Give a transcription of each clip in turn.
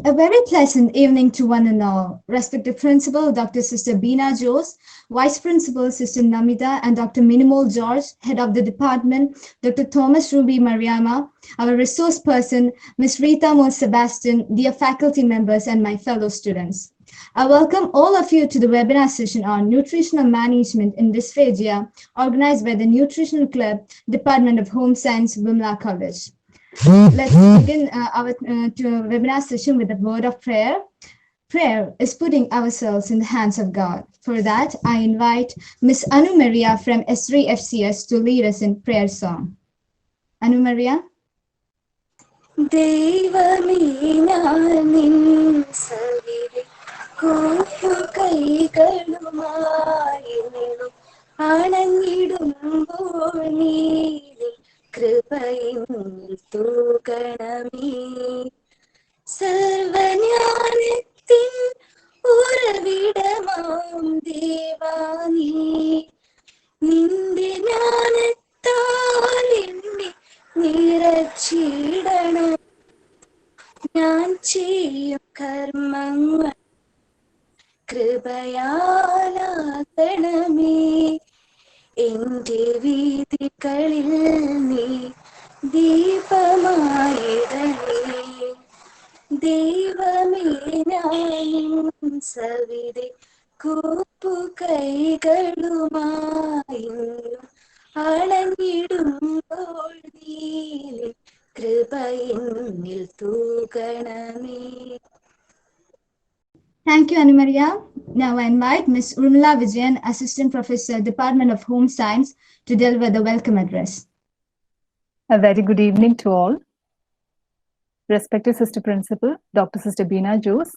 A very pleasant evening to one and all. Respected Principal Dr. Sister Beena Jose, Vice Principal Sister Namita, and Dr. Minimal George, Head of the Department, Dr. Thomas Ruby Mariama, our resource person, Ms. Reethamol Sebastian, dear faculty members, and my fellow students. I welcome all of you to the webinar session on Nutritional Management in Dysphagia, organized by the Nutritional Club, Department of Home Science, Vimala College. Let's begin our webinar session with a word of prayer. Prayer is putting ourselves in the hands of God. For that, I invite Miss Anu Maria from S3 FCS to lead us in prayer song. Anu Maria. ദൈവമേ ഞാൻ നിൻ സവിധി കൂപ്പുകൈകളുമായി നിന്നും അണഞ്ഞിടുമ്പോൾ നീതിൽ കൃപയിൽ തൂകണമേ സർവജ്ഞാനത്തിൻ ഉറവിടമാം ദേവാ നീ നിന്റെ ജ്ഞാനത്താൽ എന്നെ നിറച്ചിടണം ഞാൻ ചെയ്യും കർമ്മങ്ങൾ കൃപയാലാക്കണമേ എന്റെ വീതികളിൽ നീ ദീപമായിടണേ ദൈവമേ ഞാൻ സവിധി കൂപ്പുകൈകളുമായി അണഞ്ഞിടുമ്പോൾ നീ കൃപയിൽ തൂകണമേ. Thank you, Anu Maria. Now I invite Ms. Urmila Vijayan, Assistant Professor, Department of Home Science, to deliver the welcome address. A very good evening to all. Respected Sister Principal, Dr. Sister Beena Jose,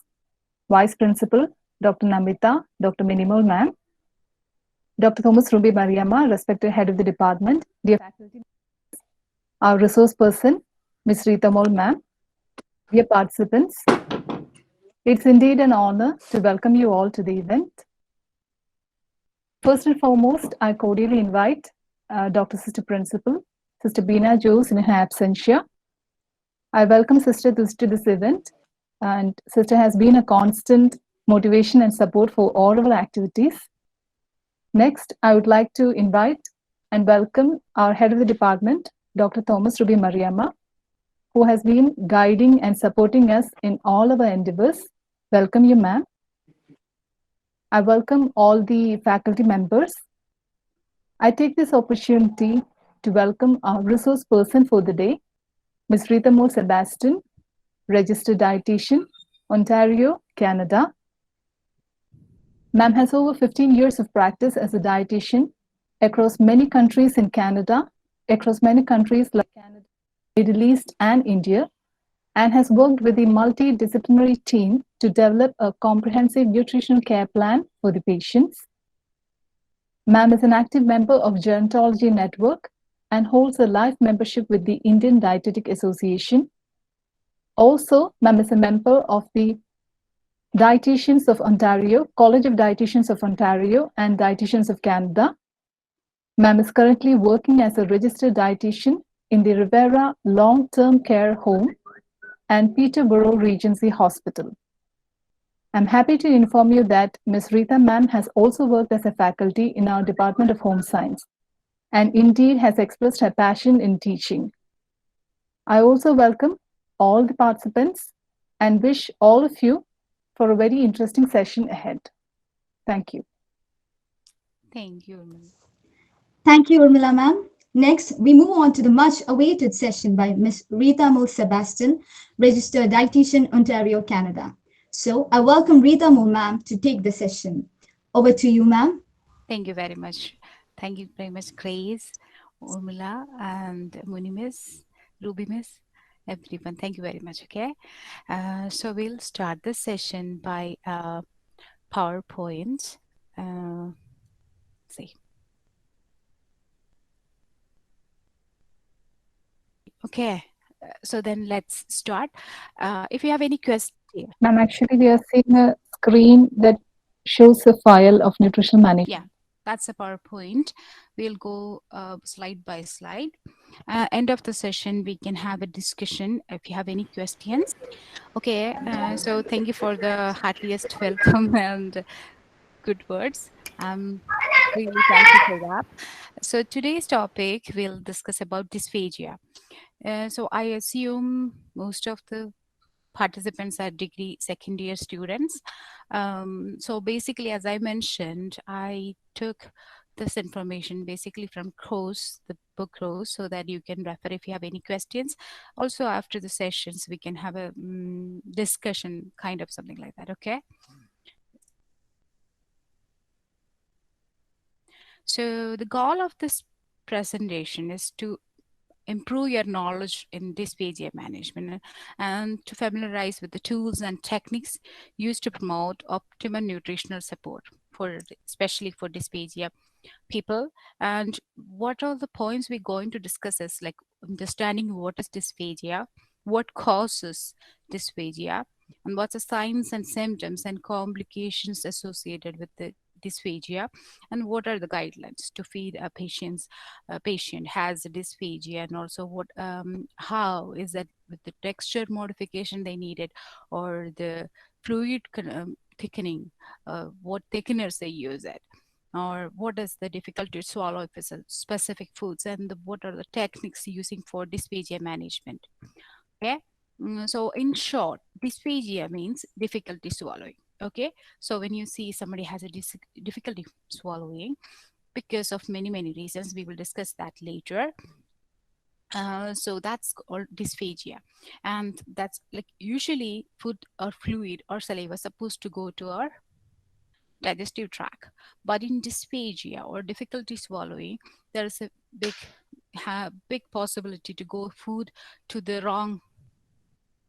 Vice Principal, Dr. Namita, Dr. Minimal Ma'am, Dr. Thomas Ruby Mariama, respected Head of the Department, dear faculty, our resource person, Ms. Reethamol Ma'am, dear participants, it's indeed an honor to welcome you all to the event. First and foremost, I cordially invite Dr. Sister Principal, Sister Beena Jose in her absentia. I welcome Sister to this event, and Sister has been a constant motivation and support for all our activities. Next, I would like to invite and welcome our Head of the Department, Dr. Thomas Ruby Mariama, who has been guiding and supporting us in all our endeavors. Welcome you, ma'am. I welcome all the faculty members. I take this opportunity to welcome our resource person for the day, Ms. Reethamol Sebastian, Registered Dietitian, Ontario, Canada. Ma'am has over 15 years of practice as a dietitian across many countries in Canada, across many countries like Canada, Middle East, and India, and has worked with the multidisciplinary team to develop a comprehensive nutritional care plan for the patients. Ma'am is an active member of Gerontology Network and holds a life membership with the Indian Dietetic Association. Also, Ma'am is a member of the Dietitians of Ontario, College of Dietitians of Ontario, and Dietitians of Canada. Ma'am is currently working as a registered dietitian in the Rivera Long-Term Care Home and Peterborough Regency Hospital. I'm happy to inform you that Ms. Reetha Ma'am has also worked as a faculty in our Department of Home Science and indeed has expressed her passion in teaching. I also welcome all the participants and wish all of you for a very interesting session ahead. Thank you. Thank you, Urmila. Thank you, Urmila ma'am. Next, we move on to the much awaited session by Ms. Reethamol Sebastian, Registered Dietitian, Ontario, Canada. So I welcome Reethamol ma'am to take the session. Over to you, ma'am. Thank you very much. Thank you very much, Grace, Urmila, and Muni Miss, Ruby Miss, everyone. Thank you very much. Okay. So we'll start the session by PowerPoint. See. Okay. So then let's start. If you have any questions. Ma'am, actually we are seeing a screen that shows a file of nutritional management. Yeah. That's a PowerPoint. We'll go slide by slide. End of the session, we can have a discussion if you have any questions. Okay, so thank you for the heartiest welcome and good words. Really thank you for that. So today's topic, we'll discuss about dysphagia. So I assume most of the participants are degree second year students. So basically, as I mentioned, I took this information basically from Crows, the book Crows, so that you can refer if you have any questions. Also, after the sessions, we can have a discussion, kind of something like that. Okay. So the goal of this presentation is to improve your knowledge in dysphagia management and to familiarize with the tools and techniques used to promote optimal nutritional support for especially for dysphagia people. And what are the points we're going to discuss is like understanding what is dysphagia, what causes dysphagia, and what's the signs and symptoms and complications associated with the dysphagia, and what are the guidelines to feed a patient has dysphagia, and also what how is that with the texture modification they needed, or the fluid thickening, what thickeners they use it, or what is the difficulty to swallow if it's a specific foods, and what are the techniques using for dysphagia management. Okay. So in short, dysphagia means difficulty swallowing. Okay. So when you see somebody has a difficulty swallowing because of many reasons, we will discuss that later. So that's called dysphagia, and that's like usually food or fluid or saliva supposed to go to our digestive tract. But in dysphagia or difficulty swallowing, there is a big possibility to go food to the wrong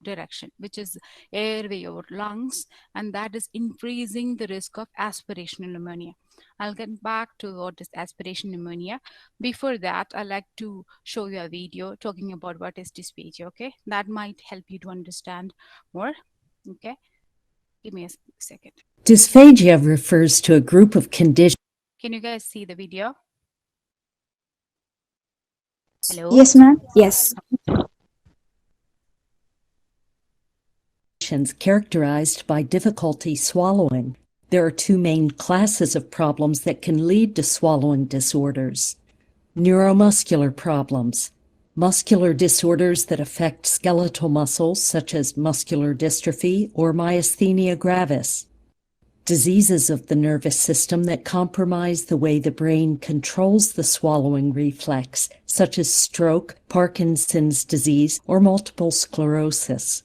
direction, which is airway or lungs, and that is increasing the risk of aspiration pneumonia. I'll get back to what is aspiration pneumonia. Before that, I like to show you a video talking about what is dysphagia. Okay, that might help you to understand more. Okay, give me a second. Dysphagia refers to a group of conditions. Can you guys see the video? Hello? Yes, ma'am. Yes. Characterized by difficulty swallowing. There are two main classes of problems that can lead to swallowing disorders. Neuromuscular problems. Muscular disorders that affect skeletal muscles such as muscular dystrophy or myasthenia gravis. Diseases of the nervous system that compromise the way the brain controls the swallowing reflex, such as stroke, Parkinson's disease, or multiple sclerosis.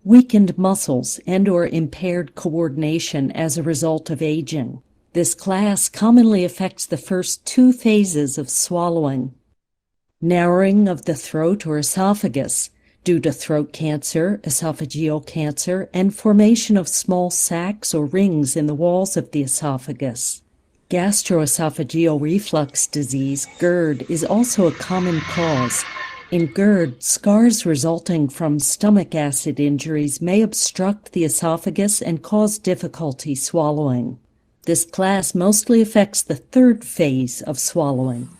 Weakened muscles and/or impaired coordination as a result of aging. This class commonly affects the first two phases of swallowing. Narrowing of the throat or esophagus due to throat cancer, esophageal cancer, and formation of small sacs or rings in the walls of the esophagus. Gastroesophageal reflux disease, GERD, is also a common cause. In GERD, scars resulting from stomach acid injuries may obstruct the esophagus and cause difficulty swallowing. This class mostly affects the third phase of swallowing.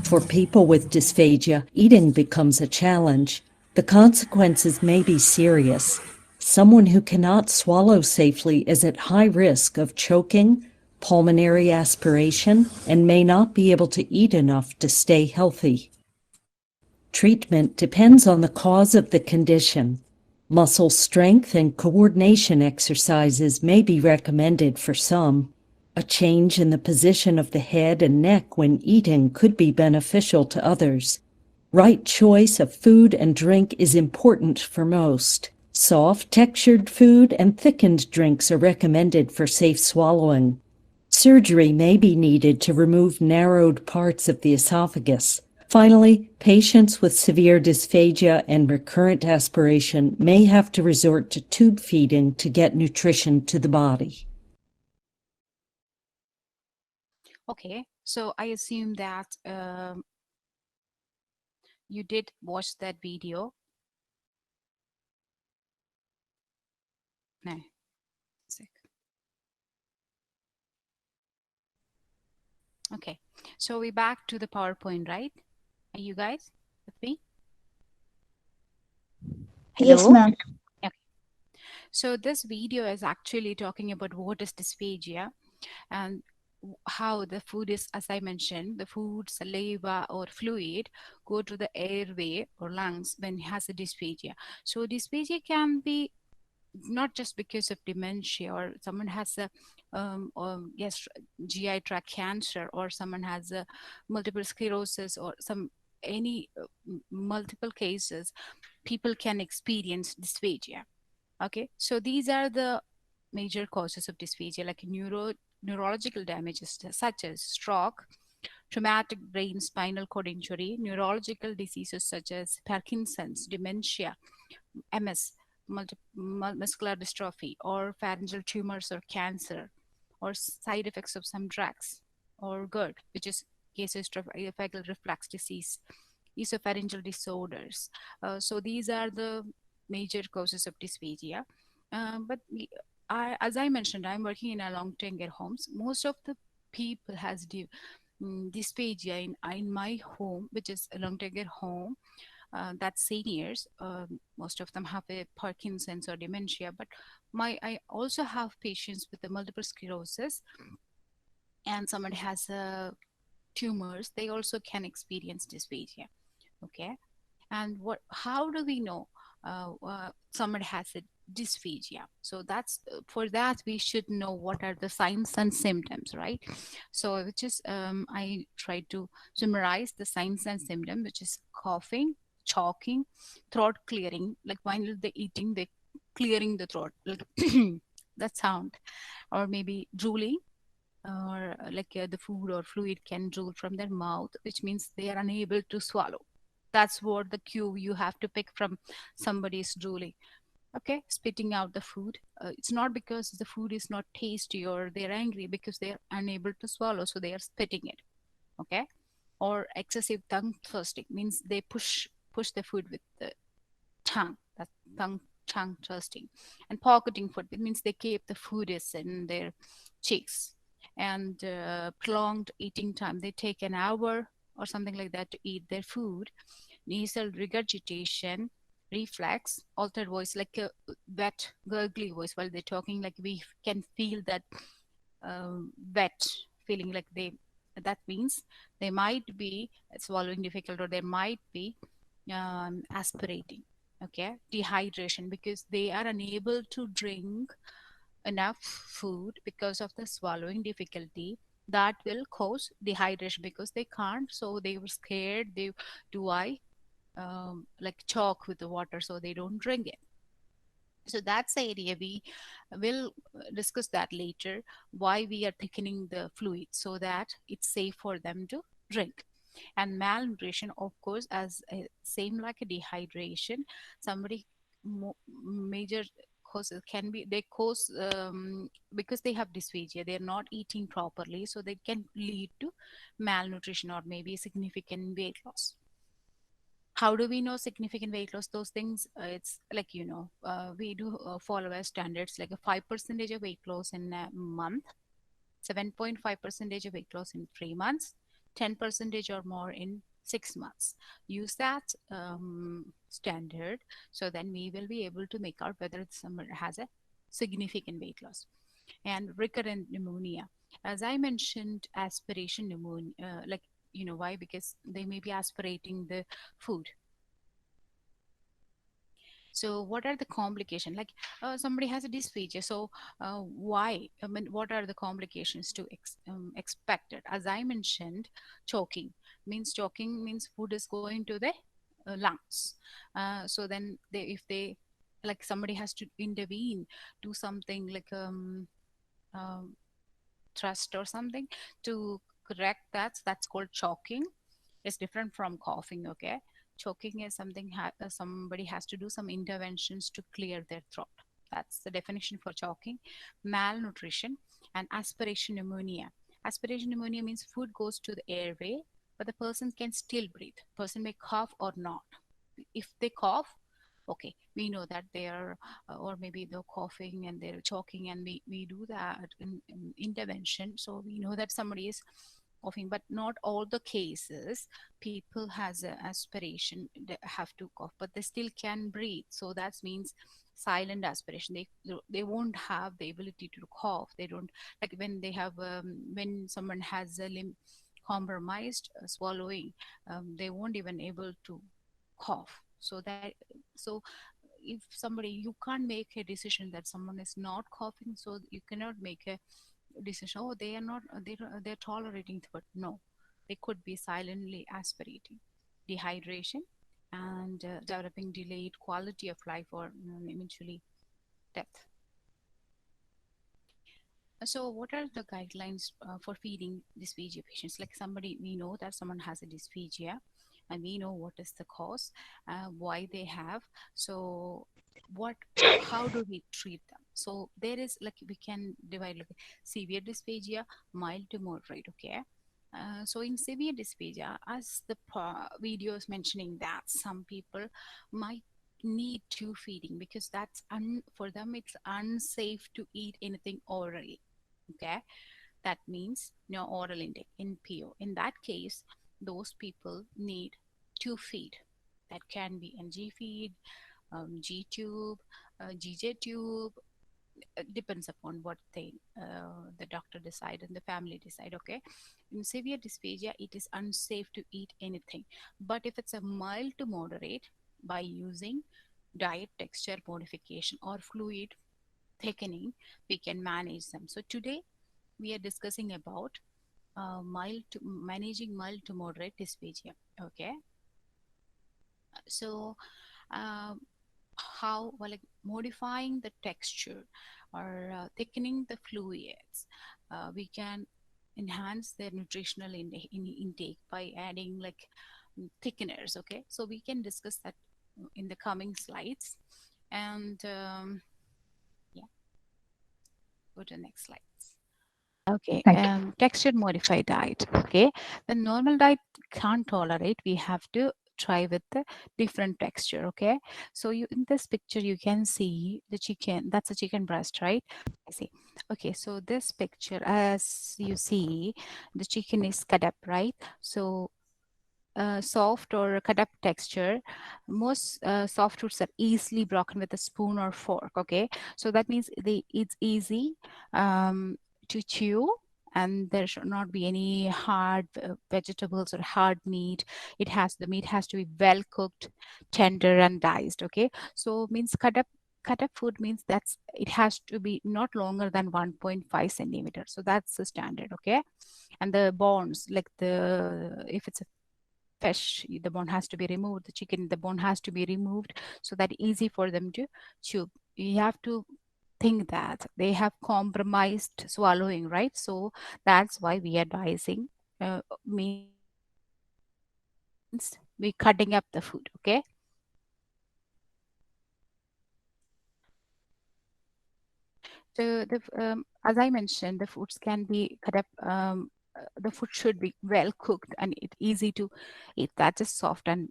For people with dysphagia, eating becomes a challenge. The consequences may be serious. Someone who cannot swallow safely is at high risk of choking, pulmonary aspiration, and may not be able to eat enough to stay healthy. Treatment depends on the cause of the condition. Muscle strength and coordination exercises may be recommended for some. A change in the position of the head and neck when eating could be beneficial to others. Right choice of food and drink is important for most. Soft, textured food and thickened drinks are recommended for safe swallowing. Surgery may be needed to remove narrowed parts of the esophagus. Finally, patients with severe dysphagia and recurrent aspiration may have to resort to tube feeding to get nutrition to the body. Okay, so I assume that you did watch that video. No. Sick. Okay, so we're back to the PowerPoint, right? Are you guys with me? Yes, Hello? ma'am. Okay. So this video is actually talking about what is dysphagia and how the food is, as I mentioned, the food, saliva or fluid go to the airway or lungs when it has a dysphagia. So dysphagia can be not just because of dementia or someone has a yes, GI tract cancer, or someone has a multiple sclerosis, or some any multiple cases people can experience dysphagia. Okay, so these are the major causes of dysphagia, like neurological damages such as stroke, traumatic brain spinal cord injury, neurological diseases such as Parkinson's, dementia, MS, muscular dystrophy, or pharyngeal tumors or cancer, or side effects of some drugs, or GERD, which is gastroesophageal reflux disease, esophageal disorders. So these are the major causes of dysphagia. But as I mentioned, I'm working in a long-term care homes. Most of the people has dysphagia in my home, which is a long-term care home. That's seniors. Most of them have a Parkinson's or dementia. But I also have patients with the multiple sclerosis, and someone has tumors. They also can experience dysphagia. Okay, and how do we know someone has a dysphagia? So that's for that we should know what are the signs and symptoms, right? So which is I try to summarize the signs and symptoms, which is coughing, choking, throat clearing, like while they eating they clearing the throat, like that sound, or maybe drooling, or like the food or fluid can drool from their mouth, which means they are unable to swallow. That's what the cue you have to pick from somebody's drooling. Okay, spitting out the food. It's not because the food is not tasty or they're angry, because they're unable to swallow, so they are spitting it. Okay, or excessive tongue thrusting means they push the food with the tongue. That tongue thrusting. And pocketing food, it means they keep the food is in their cheeks. And prolonged eating time, they take an hour or something like that to eat their food. Nasal regurgitation, reflex, altered voice, like a wet gurgly voice while they're talking, like we can feel that wet feeling, like they, that means they might be swallowing difficult, or they might be aspirating. Okay, dehydration, because they are unable to drink enough food because of the swallowing difficulty. That will cause dehydration because they can't, so they were scared. They do I like choke with the water, so they don't drink it. So that's the area we will discuss that later, why we are thickening the fluid so that it's safe for them to drink. And malnutrition, of course, as same like a dehydration, somebody major causes can be they cause because they have dysphagia, they're not eating properly, so they can lead to malnutrition or maybe significant weight loss. How do we know significant weight loss? Those things, it's like, we do follow our standards, like a 5% of weight loss in a month, 7.5% of weight loss in 3 months, 10% or more in 6 months. Use that standard, so then we will be able to make out whether someone has a significant weight loss. And recurrent pneumonia, as I mentioned, aspiration pneumonia, like, why? Because they may be aspirating the food. So what are the complications? Like somebody has a dysphagia, so why? I mean, what are the complications to expected? As I mentioned, choking means food is going to the lungs. So then if they, like, somebody has to intervene, do something like um, thrust or something to correct that. That's called choking. It's different from coughing. Okay, choking is something somebody has to do some interventions to clear their throat. That's the definition for choking. Malnutrition and aspiration pneumonia. Aspiration pneumonia means food goes to the airway, but the person can still breathe. Person may cough or not. If they cough, okay, we know that they are or maybe they're coughing and they're choking, and we do that in intervention, so we know that somebody is coughing, but not all the cases people has a aspiration, they have to cough, but they still can breathe. So that means silent aspiration. They won't have the ability to cough. They don't, like when they have when someone has a limb compromised swallowing, they won't even able to cough. So if somebody, you can't make a decision that someone is not coughing, so you cannot make a decision, oh, they are not, they're tolerating, but no, they could be silently aspirating. Dehydration and developing delayed quality of life, or eventually death. So what are the guidelines for feeding dysphagia patients? Like somebody, we know that someone has a dysphagia and we know what is the cause, why they have. So what, how do we treat them? So there is, like, we can divide like severe dysphagia, mild to moderate, okay? So in severe dysphagia, as the video is mentioning, that some people might need to feeding because that's for them it's unsafe to eat anything orally. Okay, that means no oral intake, NPO. In that case, those people need to feed. That can be NG feed, G tube, GJ tube. Depends upon what they the doctor decide and the family decide. Okay, in severe dysphagia, it is unsafe to eat anything. But if it's a mild to moderate, by using diet texture modification or fluid thickening, we can manage them. So today we are discussing about managing mild to moderate dysphagia. Okay, so um, how, well, like modifying the texture or thickening the fluids, we can enhance their nutritional intake by adding like thickeners. Okay, so we can discuss that in the coming slides. And yeah, go to the next slides. Okay, Thank you. texture modified diet. Okay, the normal diet can't tolerate. We have to try with the different texture. Okay, so you, in this picture you can see the chicken. That's a chicken breast, right? I see. Okay, so this picture, as you see, the chicken is cut up, right? So soft or cut up texture, most soft foods are easily broken with a spoon or fork. Okay, so that means it's easy to chew, and there should not be any hard vegetables or hard meat. The meat has to be well cooked, tender and diced. Okay, so means cut up food means that's it has to be not longer than 1.5 centimeters. So that's the standard. Okay, and the bones, like the, if it's a fish, the bone has to be removed. The chicken, the bone has to be removed, so that easy for them to chew. You have to think that they have compromised swallowing, right? So that's why we are dicing, means we cutting up the food. Okay, so as I mentioned, the foods can be cut up. The food should be well cooked and it easy to eat. That is soft and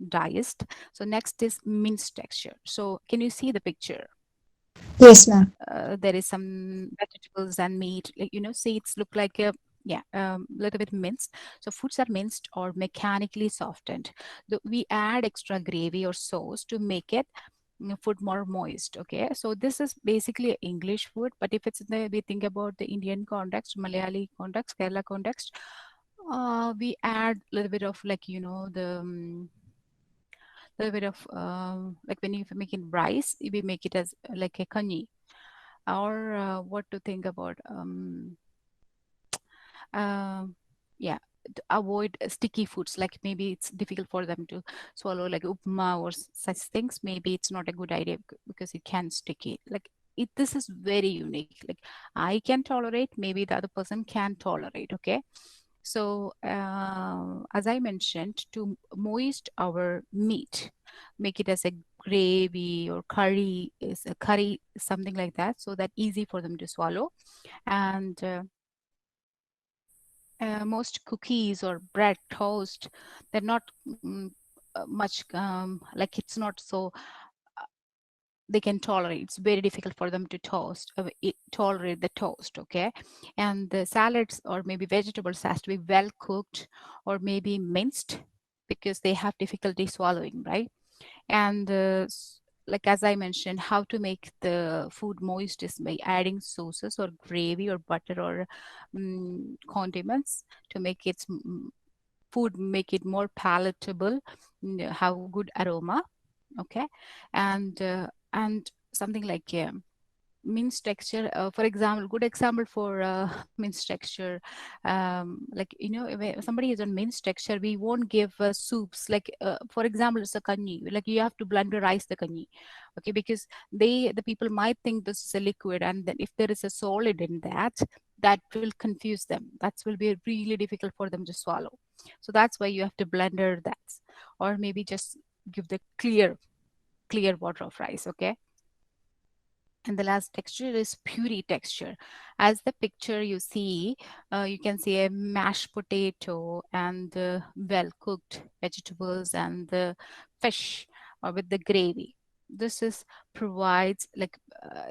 diced. So next is minced texture. So can you see the picture? Yes, ma'am. There is some vegetables and meat. Like, see, it's look like a, yeah, little bit minced. So foods are minced or mechanically softened. We add extra gravy or sauce to make it food more moist. Okay, so this is basically English food, but if it's we think about the Indian context, Malayali context, Kerala context, we add a little bit of, like, the little bit of like when you make it rice, we make it as like a kanji, or what to think about yeah, to avoid sticky foods, like maybe it's difficult for them to swallow, like upma or such things. Maybe it's not a good idea because it can sticky, like this is very unique. Like I can tolerate, maybe the other person can tolerate. Okay, so as I mentioned, to moist our meat, make it as a gravy or curry, is a curry, something like that, so that easy for them to swallow. And most cookies or bread toast, they're not much like, it's not so they can tolerate. It's very difficult for them to tolerate the toast. Okay, and the salads or maybe vegetables has to be well cooked or maybe minced because they have difficulty swallowing, right? And like as I mentioned, how to make the food moist is by adding sauces or gravy or butter or condiments to make its food, make it more palatable, have good aroma. Okay, and something like minced texture, for example, good example for minced texture, like if somebody is on minced texture, we won't give soups like for example, it's a kanji, like you have to blenderize the kanji. Okay, because the people might think this is a liquid, and then if there is a solid in that, that will confuse them. That will be really difficult for them to swallow. So that's why you have to blender that, or maybe just give the clear water of rice. Okay, and the last texture is puree texture. As the picture you see, you can see a mashed potato and the well cooked vegetables and the fish or with the gravy. This is provides like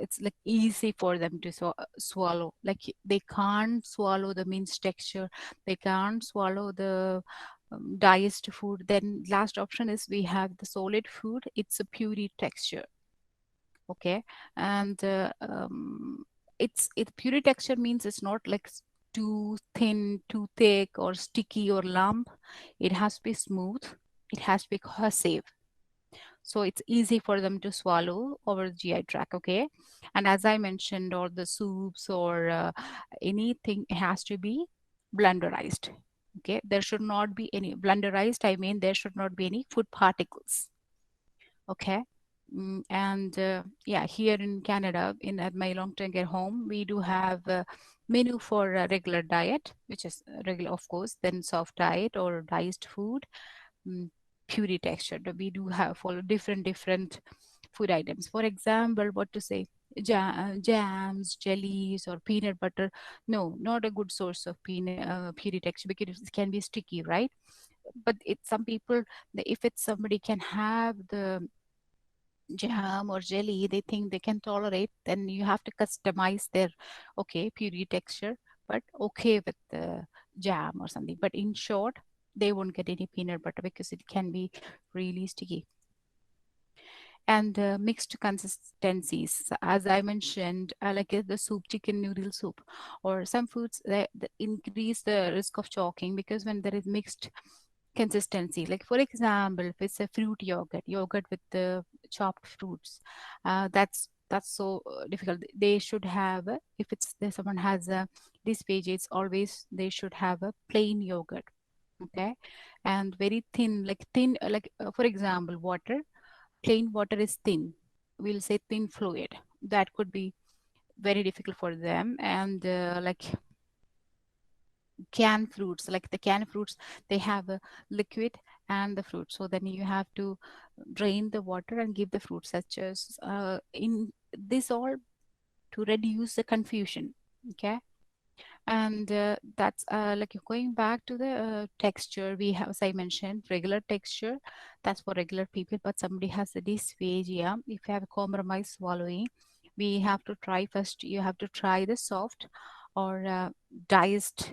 it's like easy for them to swallow. Like they can't swallow the minced texture, they can't swallow the diced food. Then last option is we have the solid food. It's a puree texture. Okay, and it puree texture means it's not like too thin, too thick, or sticky or lump. It has to be smooth, it has to be cohesive, so it's easy for them to swallow over the GI tract. Okay, and as I mentioned, all the soups or anything has to be blenderized. Okay, there should not be any blenderized, I mean there should not be any food particles. Okay, and yeah, here in Canada, at my long-term care home, we do have a menu for a regular diet, which is regular, of course, then soft diet or diced food, puree texture. We do have follow different food items. For example, what to say, jams, jellies, or peanut butter. No, not a good source of puree texture because it can be sticky, right? But some people, if it's somebody can have the jam or jelly they think they can tolerate, then you have to customize their puree texture, but okay with the jam or something. But in short, they won't get any peanut butter because it can be really sticky. And mixed consistencies, as I mentioned, like the soup, chicken noodle soup, or some foods that increase the risk of choking because when there is mixed consistency, like for example, if it's a fruit yogurt with the chopped fruits, that's so difficult. They should have if it's there someone has a dysphagia, it's always they should have a plain yogurt. Okay, and very thin, like for example, water. Plain water is thin, we'll say thin fluid. That could be very difficult for them. And like canned fruits, like the canned fruits, they have a liquid and the fruit, so then you have to drain the water and give the fruit, such as in this all to reduce the confusion. Okay, and that's like going back to the texture, we have, as I mentioned, regular texture, that's for regular people. But somebody has a dysphagia, if you have a compromised swallowing, we have to try first, you have to try the soft or diced,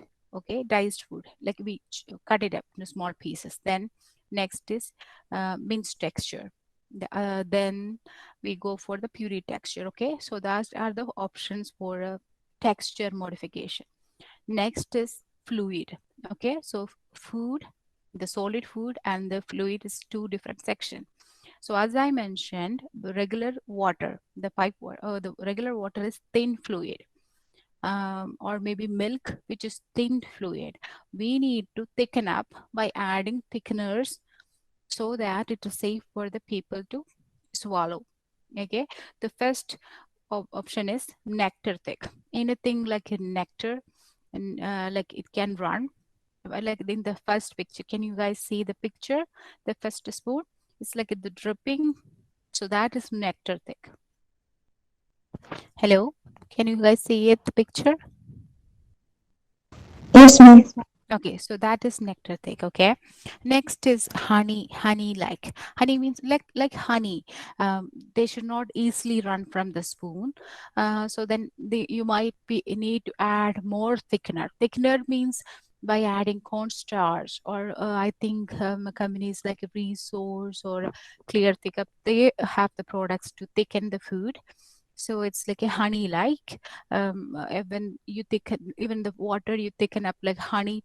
diced food, like we cut it up into small pieces. Then next is minced texture. Then we go for the puree texture. Okay, so those are the options for texture modification. Next is fluid. Okay, so food, the solid food and the fluid is two different sections. So as I mentioned, the regular water, the pipe water, the regular water is thin fluid. Or maybe milk, which is thin fluid. We need to thicken up by adding thickeners so that it is safe for the people to swallow. Okay, the first option is nectar thick. Anything like a nectar, and like it can run. Like in the first picture, can you guys see the picture? The first spoon, it's like the dripping. So that is nectar thick. Hello, can you guys see it, the picture? Yes, ma'am. Okay, so that is nectar thick. Okay, next is honey. Honey like honey means like honey. They should not easily run from the spoon. So then you might be need to add more thickener. Thickener means by adding cornstarch or I think companies like Resource or Clear Thickup, they have the products to thicken the food. So it's like a honey like when you thicken even the water you thicken up like honey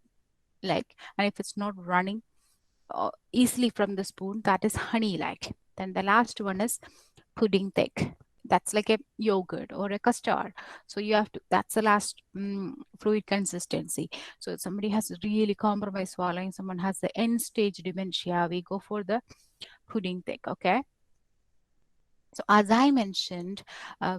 like, and if it's not running easily from the spoon, that is honey like. Then the last one is pudding thick. That's like a yogurt or a custard. So you have to, that's the last fluid consistency. So if somebody has really compromised swallowing, someone has the end stage dementia, we go for the pudding thick. Okay, so as I mentioned,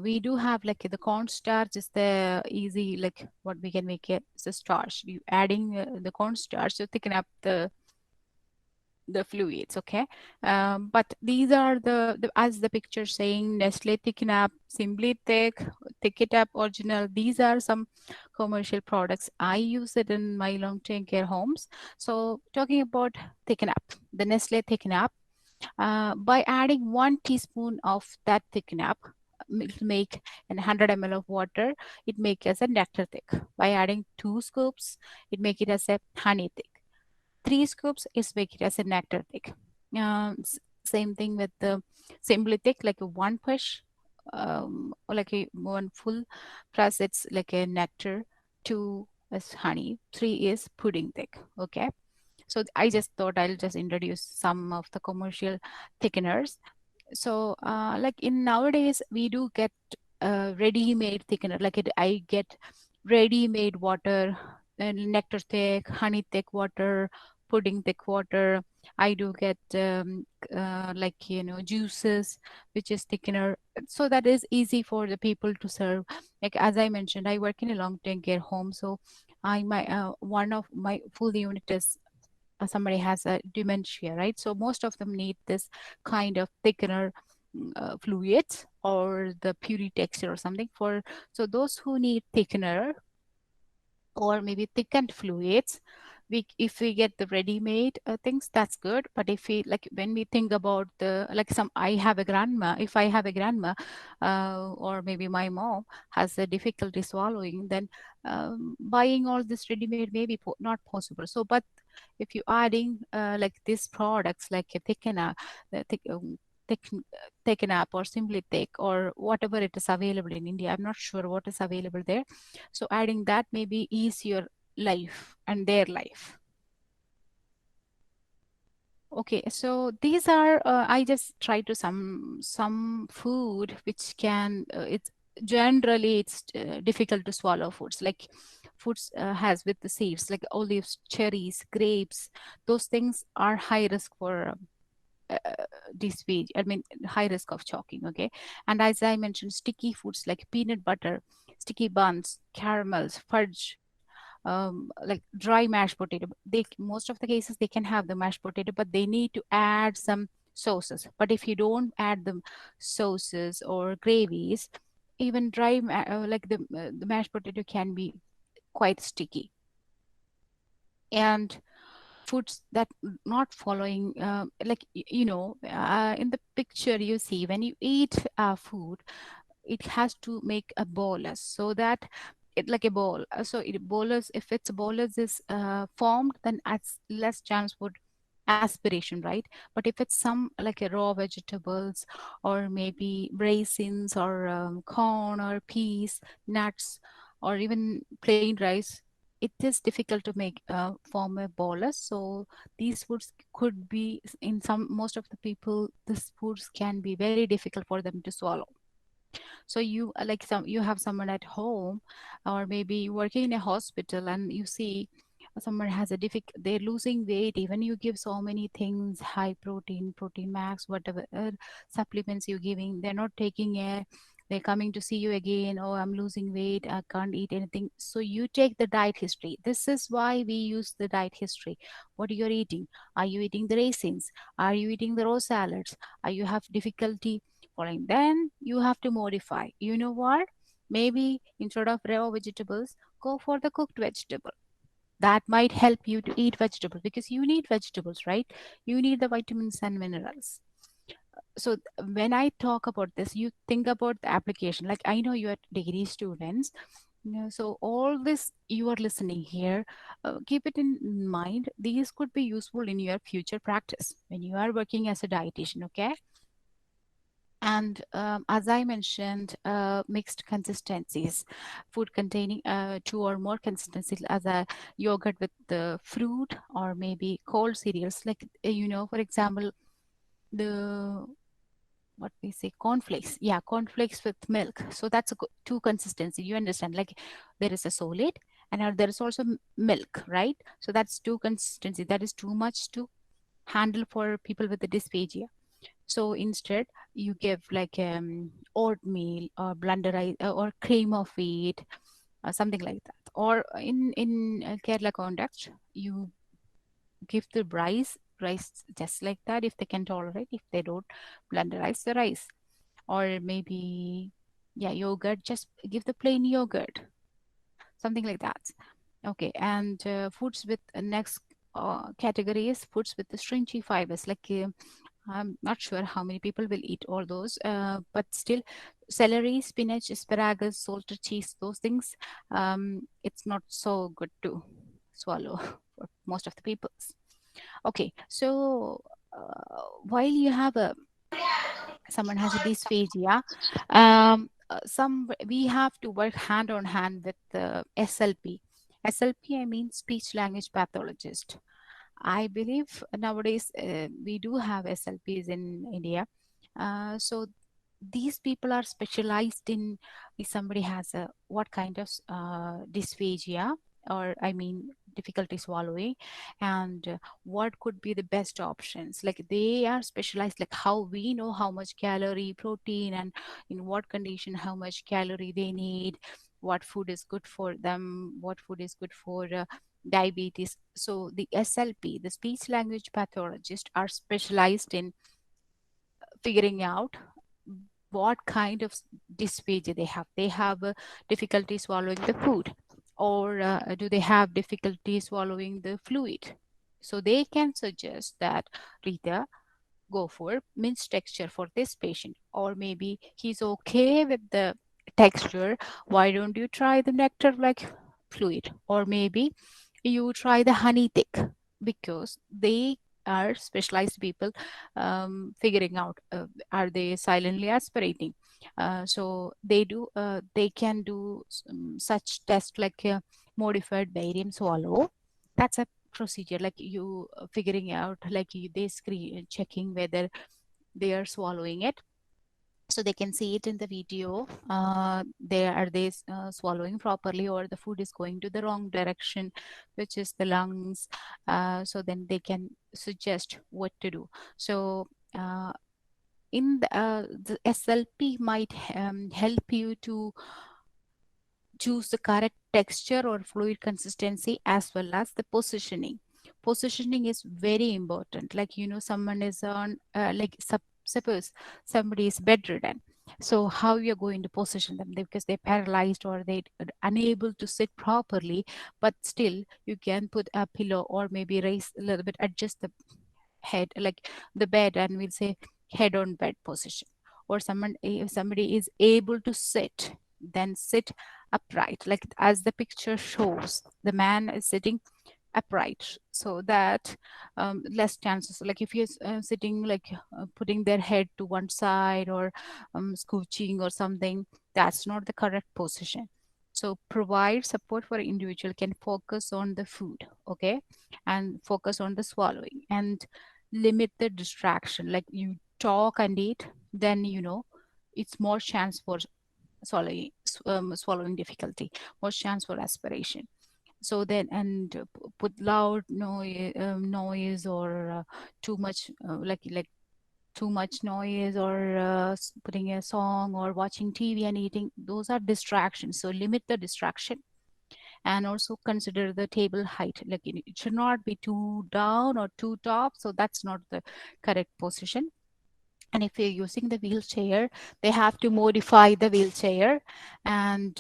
we do have like the cornstarch is the easy, like what we can make it is a starch. You adding the cornstarch to thicken up the fluids. Okay, but these are the as the picture saying Nestle thicken up, Simply Thick, Thick It Up Original. These are some commercial products. I use it in my long-term care homes. So talking about thicken up, the Nestle thicken up. By adding 1 teaspoon of that thicken up, it make 100 ml of water, it make as a nectar thick. By adding 2 scoops, it make it as a honey thick. 3 scoops is make it as a nectar thick. Same thing with the simply thick, like a one push, or like a one full press, it's like a nectar. 2 is honey. 3 is pudding thick. Okay, so I just thought I'll just introduce some of the commercial thickeners. So like in nowadays we do get ready-made thickener, like I get ready-made water and nectar thick, honey thick water, pudding thick water. I do get like juices which is thickener, so that is easy for the people to serve. Like as I mentioned, I work in a long-term care home, so I my one of my full unit is somebody has a dementia, right? So most of them need this kind of thickener fluids or the puree texture or something for. So those who need thickener or maybe thickened fluids, we if we get the ready-made things, that's good. But if we like when we think about the like some I have a grandma, if I have a grandma or maybe my mom has a difficulty swallowing, then buying all this ready-made may be not possible. So but if you adding like these products like a thickener, the thick, thicken up or simply thick or whatever it is available in India, I'm not sure what is available there. So adding that may be easier life and their life. Okay, so these are I just try to some food which can it's generally it's difficult to swallow foods like foods has with the seeds like olives, cherries, grapes. Those things are high risk for dysphagia, I mean high risk of choking. Okay, and as I mentioned, sticky foods like peanut butter, sticky buns, caramels, fudge, like dry mashed potato. They most of the cases they can have the mashed potato, but they need to add some sauces. But if you don't add the sauces or gravies, even like the mashed potato can be quite sticky. And foods that not following like in the picture you see when you eat food, it has to make a bolus so that it like a bowl. So it bolus, if its bolus is formed, then it's less chance for aspiration, right? But if it's some like a raw vegetables or maybe raisins or corn or peas, nuts, or even plain rice, it is difficult to make form a bolus. So these foods could be in some most of the people, these foods can be very difficult for them to swallow. So you like some you have someone at home or maybe working in a hospital and you see someone has a they're losing weight, even you give so many things, high protein, protein max, whatever supplements you're giving, they're not taking it. They're coming to see you again, oh I'm losing weight, I can't eat anything. So you take the diet history. This is why we use the diet history. What you're eating, are you eating the raisins, are you eating the raw salads, are you have difficulty following, then you have to modify. You know what, maybe instead of raw vegetables, go for the cooked vegetable. that might help you to eat vegetables, because you need vegetables, right? You need the vitamins and minerals. So when I talk about this, you think about the application. Like, I know you are degree students, so all this you are listening here, keep it in mind. These could be useful in your future practice when you are working as a dietitian, okay? And as I mentioned, mixed consistencies, food containing two or more consistencies, as a yogurt with the fruit, or maybe cold cereals, like, for example, the what we say, cornflakes. Yeah, cornflakes with milk. So that's a two consistency. You understand? Like, there is a solid, and there is also milk, right? So that's two consistency. That is too much to handle for people with the dysphagia. So instead, you give like oatmeal or or cream of wheat, something like that. Or in Kerala context, you give the rice just like that, if they can tolerate. If they don't, blenderize the rice. Or maybe, yeah, yogurt, just give the plain yogurt, something like that. Okay. And foods with next category is foods with the stringy fibers. Like, I'm not sure how many people will eat all those, but still, celery, spinach, asparagus, salted cheese, those things, it's not so good to swallow for most of the people. Okay, so while you have someone has a dysphagia, we have to work hand on hand with the SLP. SLP, I mean speech language pathologist. I believe nowadays we do have SLPs in India. So these people are specialized in, if somebody has a what kind of dysphagia, or I mean difficulty swallowing, and what could be the best options. Like, they are specialized, like how we know how much calorie, protein, and in what condition how much calorie they need, what food is good for them, what food is good for diabetes. So the SLP, the speech language pathologist, are specialized in figuring out what kind of dysphagia they have. They have difficulty swallowing the food, or do they have difficulty swallowing the fluid? So they can suggest that, Rita, go for minced texture for this patient, or maybe he's okay with the texture. Why don't you try the nectar like fluid? Or maybe you try the honey thick, because they are specialized people figuring out, are they silently aspirating. So they can do such test, like a modified barium swallow. That's a procedure, like you figuring out, like they screen checking whether they are swallowing it. So they can see it in the video, they swallowing properly, or the food is going to the wrong direction, which is the lungs. So then they can suggest what to do. So the SLP might help you to choose the correct texture or fluid consistency, as well as the positioning. Positioning is very important. Like, someone is on, suppose somebody is bedridden. So how you're going to position them, because they're paralyzed, or they are unable to sit properly, but still you can put a pillow, or maybe raise a little bit, adjust the head, like the bed, and we'll say head on bed position. Or if somebody is able to sit, then sit upright, like as the picture shows, the man is sitting upright, so that less chances, like if you're sitting, like putting their head to one side, or scooching or something, that's not the correct position. So provide support for individual can focus on the food, okay, and focus on the swallowing, and limit the distraction. Like, you talk and eat, then it's more chance for swallowing difficulty, more chance for aspiration. So then, and put loud noise, or too much, like too much noise, or putting a song, or watching TV and eating, those are distractions. So limit the distraction. And also consider the table height, like it should not be too down or too top, so that's not the correct position. And if you're using the wheelchair, they have to modify the wheelchair, and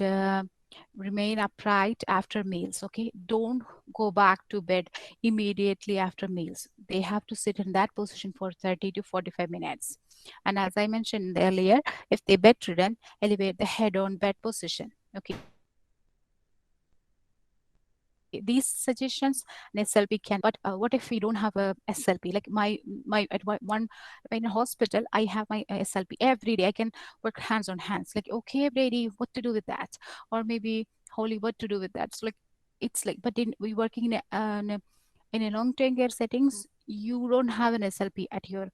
remain upright after meals. Okay, don't go back to bed immediately after meals. They have to sit in that position for 30 to 45 minutes. And as I mentioned earlier, if they're bedridden, elevate the head on bed position. Okay, these suggestions an SLP can be done. But what if we don't have a SLP? Like one in hospital, I have my SLP every day. I can work hands on hands. Like, okay, Brady, what to do with that? Or maybe Holly, what to do with that? So like, it's like, but in we working in a long-term care settings, you don't have an SLP at your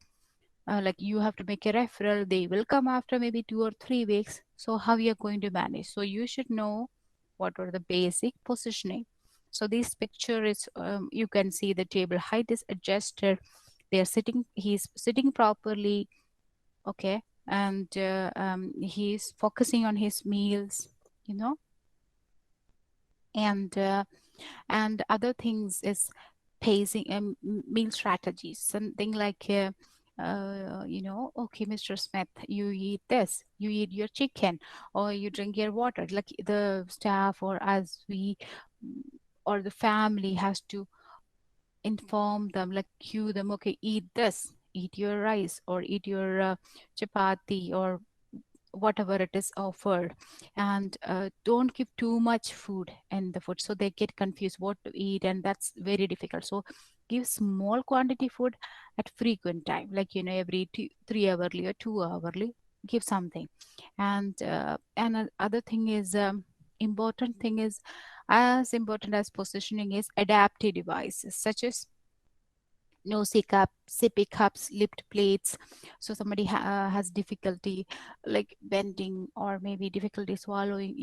like you have to make a referral. They will come after maybe 2 or 3 weeks. So how you're going to manage? So you should know what are the basic positioning. So this picture is you can see the table height is adjusted. They're sitting. He's sitting properly. Okay, and he's focusing on his meals. You know, and other things is pacing meal strategies, something like okay, Mr. Smith, you eat this, you eat your chicken, or you drink your water. Like the staff or as we or the family has to inform them, like cue them, okay, eat this, eat your rice, or eat your chapati, or whatever it is offered. And don't give too much food in the food, so they get confused what to eat, and that's very difficult. So give small quantity food at frequent time, like every 3 hourly or 2 hourly, give something. And other thing is important thing is, as important as positioning is adaptive devices such as nosy cup, sippy cups, lipped plates. So somebody has difficulty like bending, or maybe difficulty swallowing,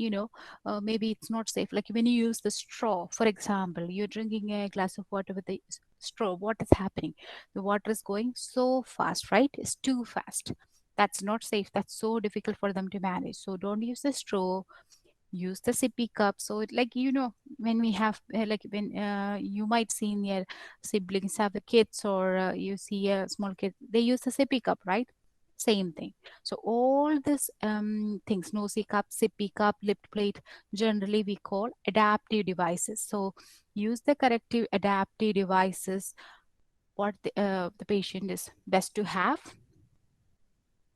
maybe it's not safe. Like when you use the straw, for example, you're drinking a glass of water with the straw, what is happening? The water is going so fast, right? It's too fast. That's not safe. That's so difficult for them to manage. So don't use the straw, use the sippy cup. So it, like when we have like when you might see in your siblings have the kids, or you see a small kid, they use the sippy cup, right? Same thing. So all this things, nosy cup, sippy cup, lipped plate, generally we call adaptive devices. So use the corrective adaptive devices what the patient is best to have.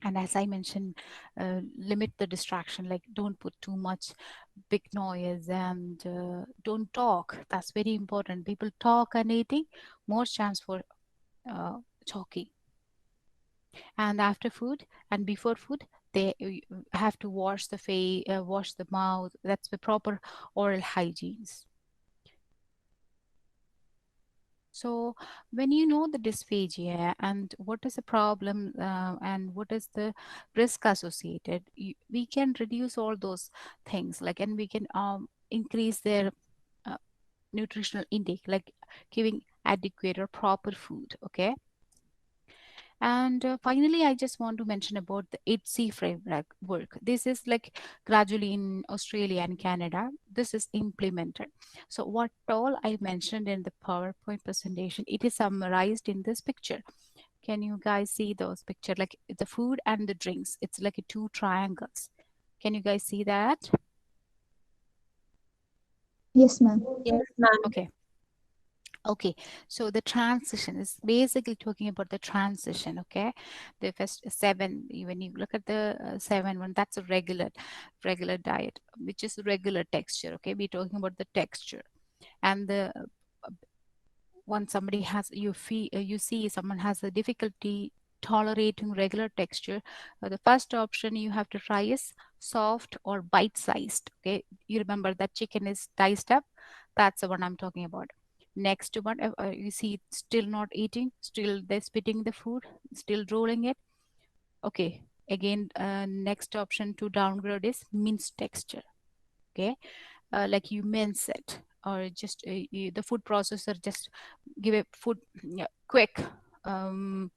And as I mentioned, limit the distraction, like don't put too much big noise, and don't talk. That's very important. People talk and eating, more chance for talking. And after food and before food, they have to wash the face, wash the mouth. That's the proper oral hygienes. So when you know the dysphagia and what is the problem and what is the risk associated, we can reduce all those things, like, and we can increase their uh, nutritional intake, like giving adequate or proper food. Okay. And finally, I just want to mention about the 8C framework work. This is like gradually in Australia and Canada, this is implemented. So what all I mentioned in the PowerPoint presentation, it is summarized in this picture. Can you guys see those picture? Like the food and the drinks, it's like a two triangles. Can you guys see that? Yes, ma'am. Yes, ma'am. Okay. Okay, so the transition is basically talking about the transition. Okay, the first seven, when you look at the seven one, that's a regular diet, which is regular texture. Okay, we're talking about the texture. And the once somebody has, you see someone has a difficulty tolerating regular texture, the first option you have to try is soft or bite-sized. Okay, you remember that chicken is diced up, that's the one I'm talking about. Next one, you see still not eating, still they're spitting the food, still rolling it. Okay, again, next option to downgrade is minced texture. Okay, like you mince it, or just the food processor just give a food, yeah, quick. um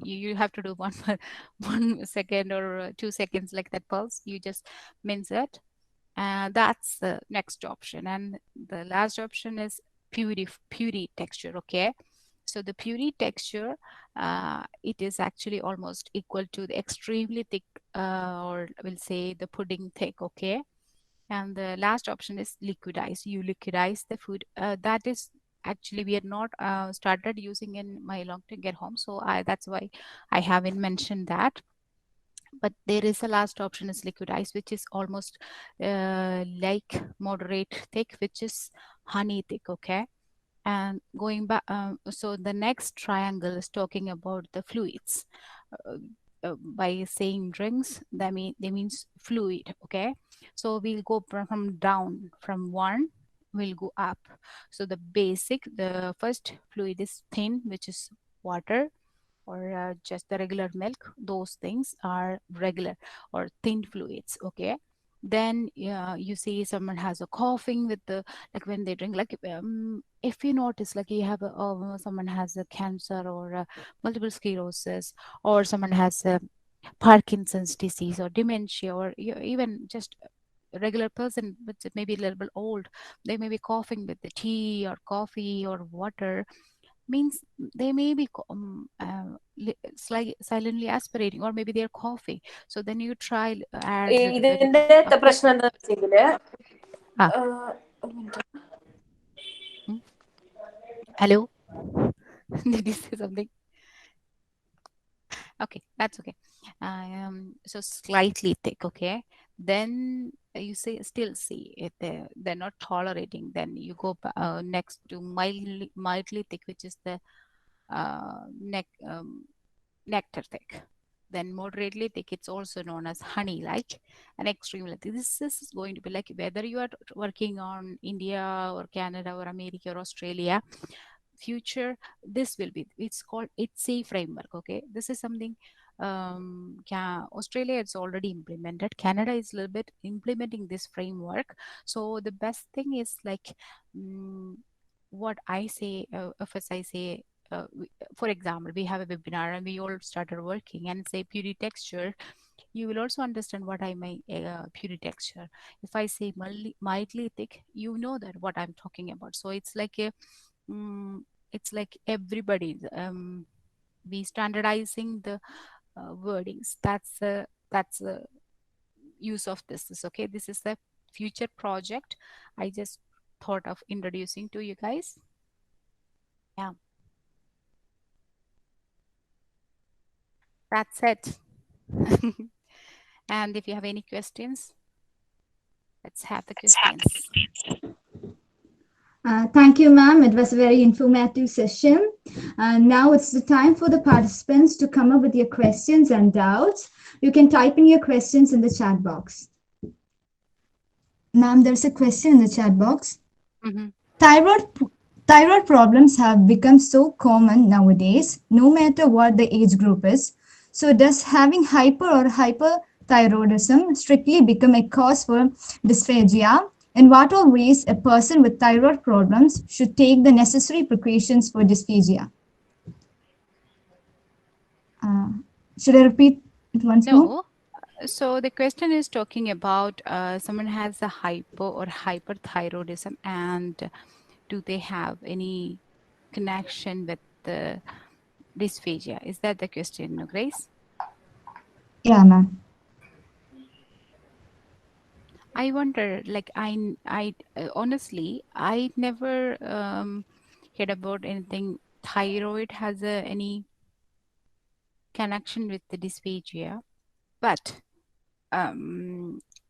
you have to do one 1 second or 2 seconds, like that pulse, you just mince it. That's the next option. And the last option is puree texture. Okay, so the puree texture, it is actually almost equal to the extremely thick, or we'll say the pudding thick. Okay, And the last option is liquidize. You liquidize the food. That is actually we are not started using in my long-term care home, so that's why I haven't mentioned that. But there is a last option is liquidize, which is almost like moderate thick, which is honey thick. Okay. And going back, so the next triangle is talking about the fluids. uh, by saying drinks, that means fluid. Okay, so we'll go from down, from one we'll go up. So the first fluid is thin, which is water, or just the regular milk. Those things are regular or thin fluids. Okay, then you see someone has a coughing with the, like when they drink, like if you notice, like you have someone has a cancer or multiple sclerosis, or someone has a Parkinson's disease or dementia, or even just a regular person but maybe a little bit old, they may be coughing with the tea or coffee or water, means they may be silently aspirating, or maybe they're coughing. So then you try add a little bit ഇതിന്റെ of പ്രശ്നം എന്താ വെച്ചെങ്കില് ah ഒരു minute. hello. Did you say something? Okay, that's okay. So slightly thick. Okay, then you say still see if they're not tolerating, then you go next to mildly thick, which is the neck nectar thick. Then moderately thick, it's also known as honey like, and extremely thick. This is going to be like whether you are working on India or Canada or America or Australia future, this will be, it's called ITSE framework. Okay, this is something Australia it's already implemented. Canada is a little bit implementing this framework. So the best thing is like what I say, if I say for example, we have a webinar and we all started working and say puree texture, you will also understand what I mean puree texture. If I say mildly thick, you know that what I'm talking about. So it's like a it's like everybody we standardizing the wordings. That's the use of this. Okay, this is the future project I just thought of introducing to you guys. Yeah, that's it. And if you have any questions, let's have the questions. Thank you, ma'am. It was a very informative session. Now it's the time for the participants to come up with your questions and doubts. You can type in your questions in the chat box. Ma'am, there's a question in the chat box. Mm-hmm. Thyroid problems have become so common nowadays, no matter what the age group is. So does having hyper or hyperthyroidism strictly become a cause for dysphagia? In what all ways a person with thyroid problems should take the necessary precautions for dysphagia? Should I repeat it once more? No. So the question is talking about someone has a hypo or hyperthyroidism, and do they have any connection with the dysphagia? Is that the question, no, Grace? Yeah, ma'am. I wonder, like I honestly I never heard about anything thyroid has any connection with the dysphagia. But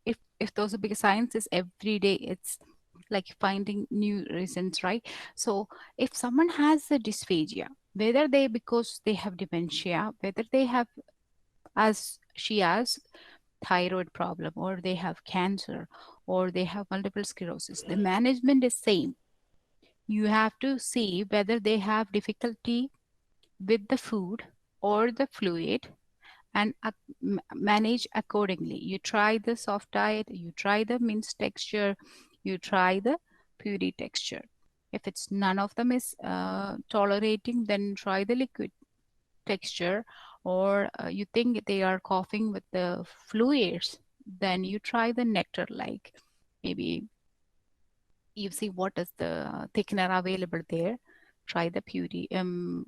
if those are big science is every day, it's like finding new reasons, right? So if someone has a dysphagia, whether they because they have dementia, whether they have as she has thyroid problem, or they have cancer, or they have multiple sclerosis, the management is same. You have to see whether they have difficulty with the food or the fluid, and manage accordingly. You try the soft diet, you try the minced texture, you try the puree texture. If it's none of them is tolerating, then try the liquid texture. Or you think they are coughing with the fluids, then you try the nectar, like maybe you see what is the thickener available there. Try the puree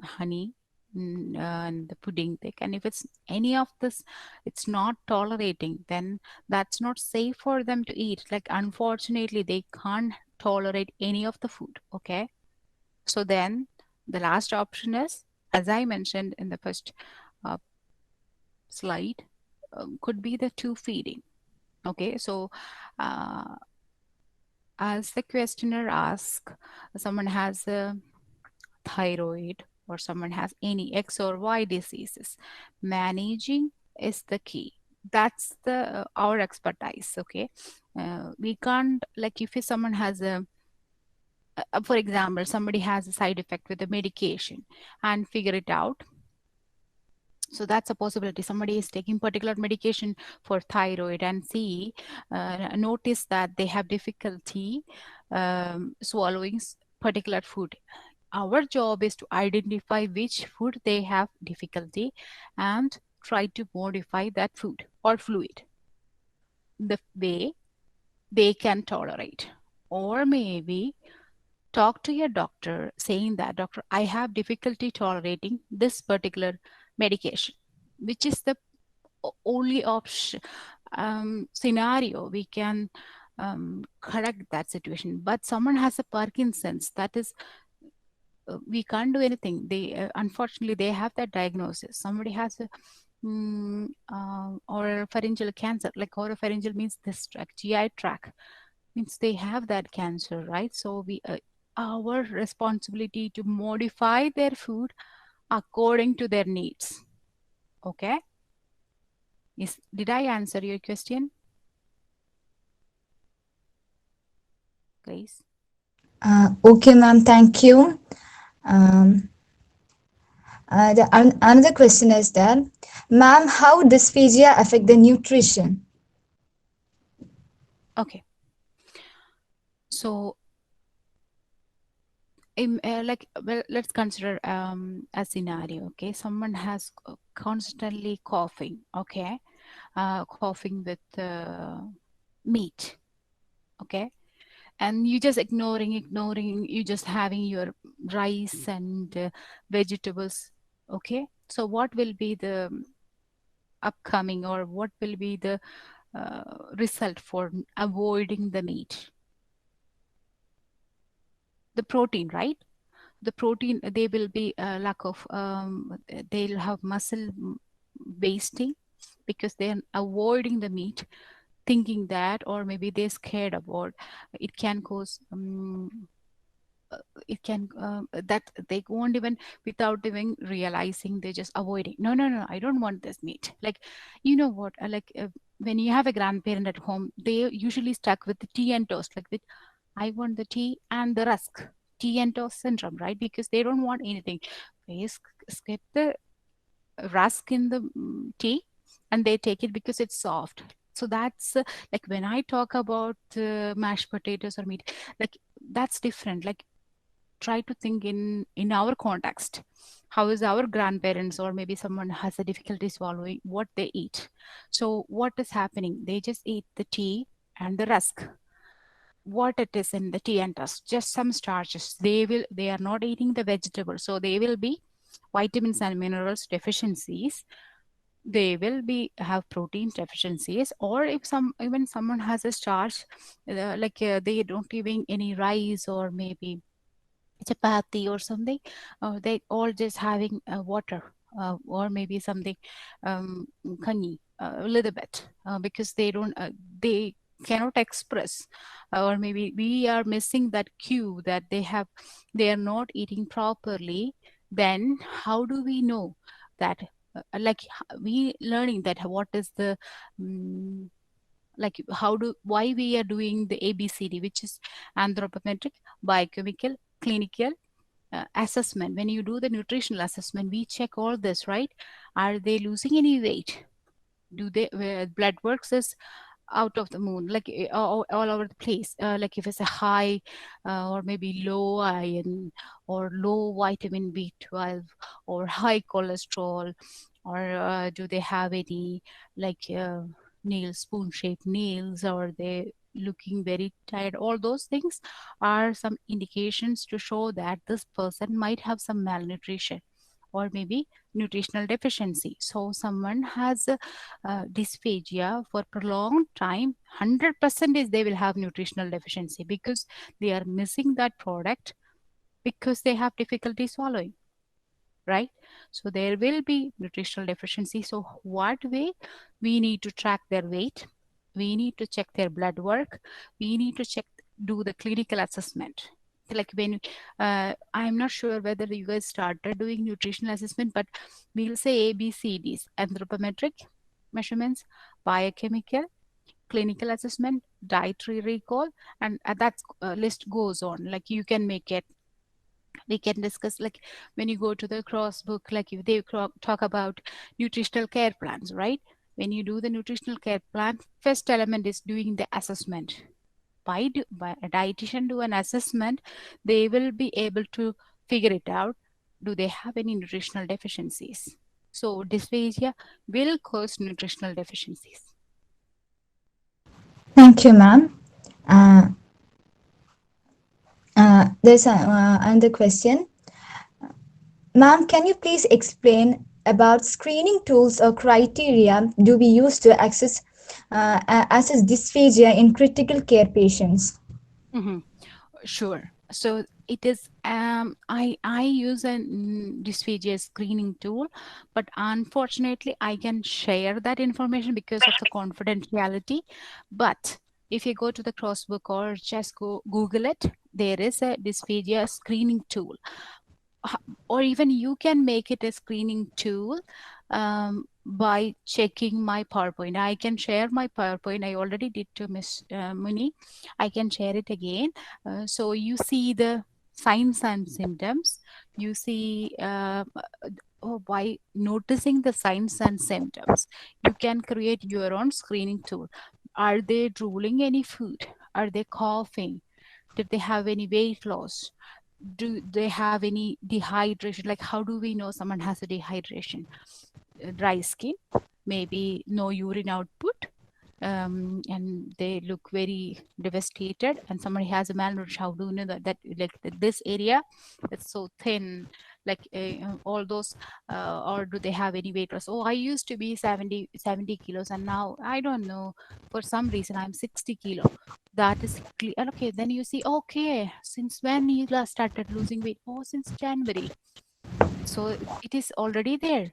honey, and the pudding thick, and if it's any of this it's not tolerating, then that's not safe for them to eat. Like unfortunately they can't tolerate any of the food. Okay, so then the last option is, as I mentioned in the first uh, slide, could be the tube feeding. Okay, so uh, as the questioner asks, someone has a thyroid or someone has any X or Y diseases, managing is the key. That's the our expertise. Okay, we can't, like if someone has a for example, somebody has a side effect with the medication and figure it out. So that's a possibility. Somebody is taking particular medication for thyroid and see, notice that they have difficulty swallowing particular food. Our job is to identify which food they have difficulty and try to modify that food or fluid the way they can tolerate. Or maybe talk to your doctor saying that, doctor, I have difficulty tolerating this particular medication, which is the only option scenario we can correct that situation. But someone has a Parkinson's, that is we can't do anything. They unfortunately they have that diagnosis. Somebody has a oropharyngeal cancer. Like oropharyngeal means this tract, GI tract means they have that cancer, right? So we our responsibility to modify their food according to their needs. Okay, did I answer your question, please? Okay, ma'am. Thank you. Another question is that, ma'am, how dysphagia affect the nutrition? Okay, so well, let's consider a scenario. Okay, someone has constantly coughing. Okay, coughing with meat. Okay, and you just ignoring, you just having your rice and vegetables. Okay, so what will be the upcoming, or what will be the result for avoiding the meat? The protein, right? The protein, they will be lack of they'll have muscle wasting because they're avoiding the meat, thinking that, or maybe they're scared about it can cause it can that they won't even, without even realizing, they're just avoiding. No, no, no, I don't want this meat. Like, you know what, when you have a grandparent at home, they usually stuck with the tea and toast, like with, I want the tea and the rusk, tea and toast syndrome, right? Because they don't want anything. They skip the rusk in the tea and they take it because it's soft. So that's like when I talk about mashed potatoes or meat, like that's different. Like try to think in our context, how is our grandparents or maybe someone has a difficulty swallowing, what they eat. So what is happening, they just eat the tea and the rusk. What it is in the tea and toast, just some starches. They are not eating the vegetables, so they will be vitamins and minerals deficiencies. They will be have protein deficiencies. Or if even someone has a starch, they don't even any rice or maybe chapati or something, they all just having water, or maybe something kani a little bit, because they don't they cannot express, or maybe we are missing that cue that they are not eating properly. Then how do we know that we learning that what is the why we are doing the ABCD, which is anthropometric, biochemical, clinical assessment. When you do the nutritional assessment, we check all this, right? Are they losing any weight? Do they blood works is out of the moon, like all over the place, like if it's a high or maybe low iron or low vitamin B12 or high cholesterol, or do they have any nails, spoon shaped nails, or they looking very tired? All those things are some indications to show that this person might have some malnutrition. or maybe nutritional deficiency. So someone has dysphagia for prolonged time, 100% is they will have nutritional deficiency because they are missing that product because they have difficulty swallowing, right? So there will be nutritional deficiency. So what way? We need to track their weight. We need to check their blood work. We need to do the clinical assessment. Like when I'm not sure whether you guys started doing nutritional assessment, but we'll say ABCDs: anthropometric measurements, biochemical, clinical assessment, dietary recall, and that list goes on. Like you can make it. We can discuss, like when you go to the cross book, like if they talk about nutritional care plans, right? When you do the nutritional care plan, first element is doing the assessment. By a dietitian do an assessment, they will be able to figure it out. Do they have any nutritional deficiencies? So dysphagia will cause nutritional deficiencies. Thank you, ma'am. There's another question. Ma'am, can you please explain about screening tools or criteria do we use to assess dysphagia in critical care patients? Sure. So it is I use a dysphagia screening tool, but unfortunately I can share that information because of the confidentiality. But if you go to the crossbook or just go Google it, there is a dysphagia screening tool. Or even you can make it a screening tool by checking my PowerPoint. I can share my PowerPoint. I already did to Miss Muni. I can share it again. So you see the signs and symptoms. You see by noticing the signs and symptoms, you can create your own screening tool. Are they drooling any food? Are they coughing? Did they have any weight loss? Do they have any dehydration? Like how do we know someone has a dehydration? Dry skin, maybe no urine output, and they look very devastated, and somebody has a malnourished. How do you know that like this area that's so thin, like all those, or do they have any weight loss? Oh, I used to be 70 kilos and now I don't know, for some reason I'm 60 kilo. That is clear. Okay, then you see, okay, since when you last started losing weight? Oh, since January. So it is already there.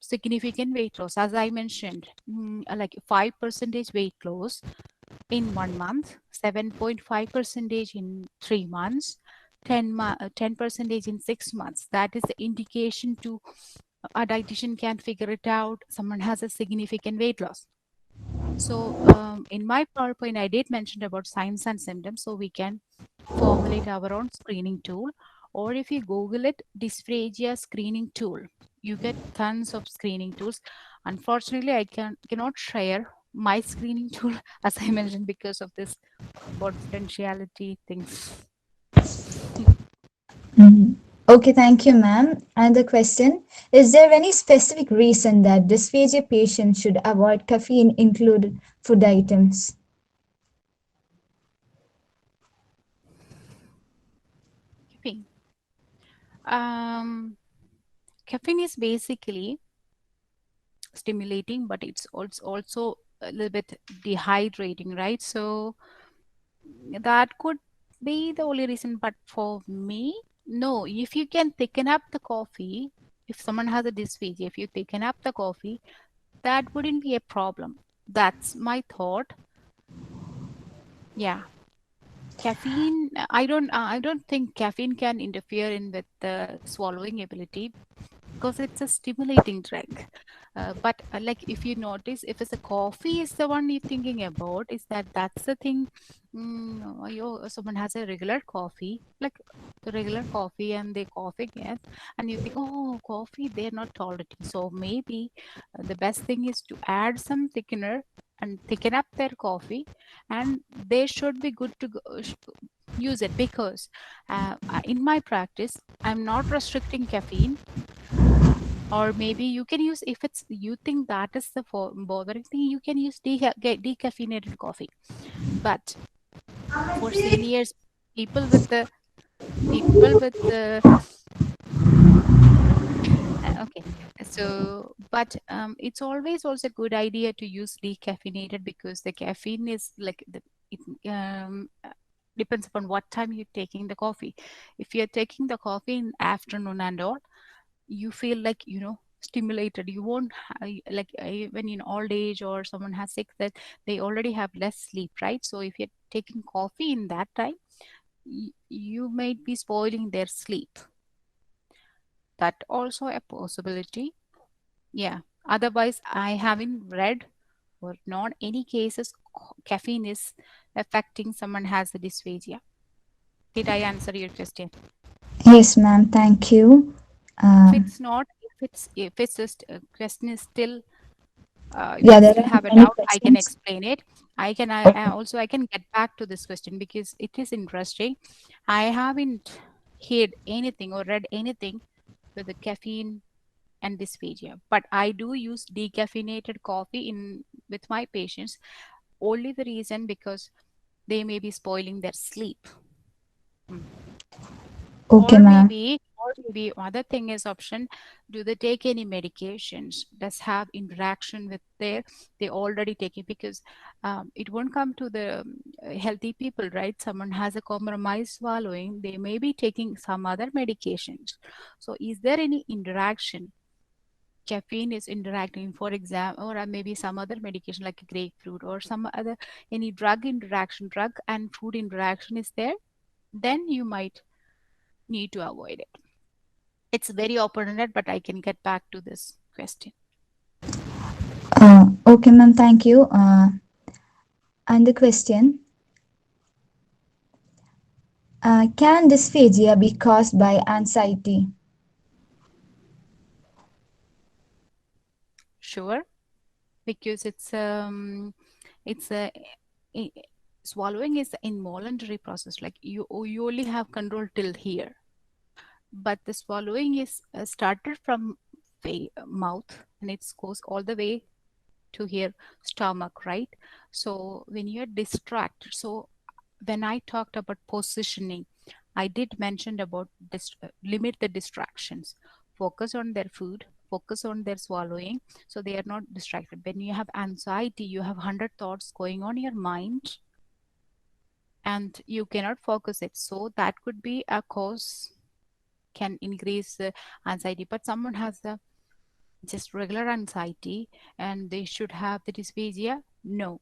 Significant weight loss, as I mentioned, like 5% weight loss in 1 month, 7.5% in 3 months, 10% in 6 months. That is the indication to a dietitian can figure it out. Someone has a significant weight loss. So in my PowerPoint, I did mention about signs and symptoms, so we can formulate our own screening tool. Or if you Google it, dysphagia screening tool, you get tons of screening tools. Unfortunately, I cannot share my screening tool, as I mentioned, because of this confidentiality things. Okay, thank you, ma'am. And the question, is there any specific reason that dysphagia patients should avoid caffeine included food items? Caffeine. Caffeine is basically stimulating, but it's also a little bit dehydrating, right? So that could be the only reason. But for me, no. If you can thicken up the coffee, if someone has a dysphagia, if you thicken up the coffee, that wouldn't be a problem. That's my thought. Yeah. Caffeine, I don't think caffeine can interfere in with the swallowing ability because it's a stimulating drink. But like if you notice, if it's a coffee is the one you're thinking about, is that's the thing. Someone has a regular coffee, like the regular coffee, and they cough again, and you think, oh, coffee, they're not tolerating. So maybe the best thing is to add some thickener and thicken up their coffee, and they should be good to use it. Because in my practice, I'm not restricting caffeine. Or maybe you can use, if it's you think that is the bothering thing, you can use decaffeinated coffee. But for seniors, people with the So, but it's always also a good idea to use decaffeinated because the caffeine is like it depends upon what time you're taking the coffee. If you're taking the coffee in afternoon and all, you feel like stimulated. You won't like when in old age or someone has sick, that they already have less sleep, right? So if you're taking coffee in that time, you might be spoiling their sleep. That also a possibility. Yeah. Otherwise, I haven't read or not any cases caffeine is affecting someone has a dysphagia. Did I answer your question? Yes, ma'am. Thank you. If it's not, if it's just question is still, if Yeah, you there still are have a many doubt, I can questions. explain it. I can get back to this question because it is interesting. I haven't heard anything or read anything with the caffeine and dysphagia, but I do use decaffeinated coffee in with my patients, only the reason because they may be spoiling their sleep. Okay, ma'am. Or maybe other thing is option, do they take any medications, does have interaction with they already taking, because it won't come to the healthy people, right? Someone has a compromised swallowing, they may be taking some other medications. So is there any interaction, caffeine is interacting, for example, or maybe some other medication like a grapefruit or some other, any drug interaction, drug and food interaction is there, then you might need to avoid it. It's very open-ended, but I can get back to this question. Okay, ma'am. Thank you. And the question: can dysphagia be caused by anxiety? Sure, because it's a i- swallowing is an involuntary process. Like you only have control till here, but the swallowing is started from mouth and it goes all the way to here stomach, right? So when you're distracted, so when I talked about positioning, I did mention about limit the distractions, focus on their food, focus on their swallowing, so they are not distracted. When you have anxiety, you have 100 thoughts going on your mind and you cannot focus it, so that could be a cause, can increase anxiety. But someone has the just regular anxiety and they should have the dysphagia, no,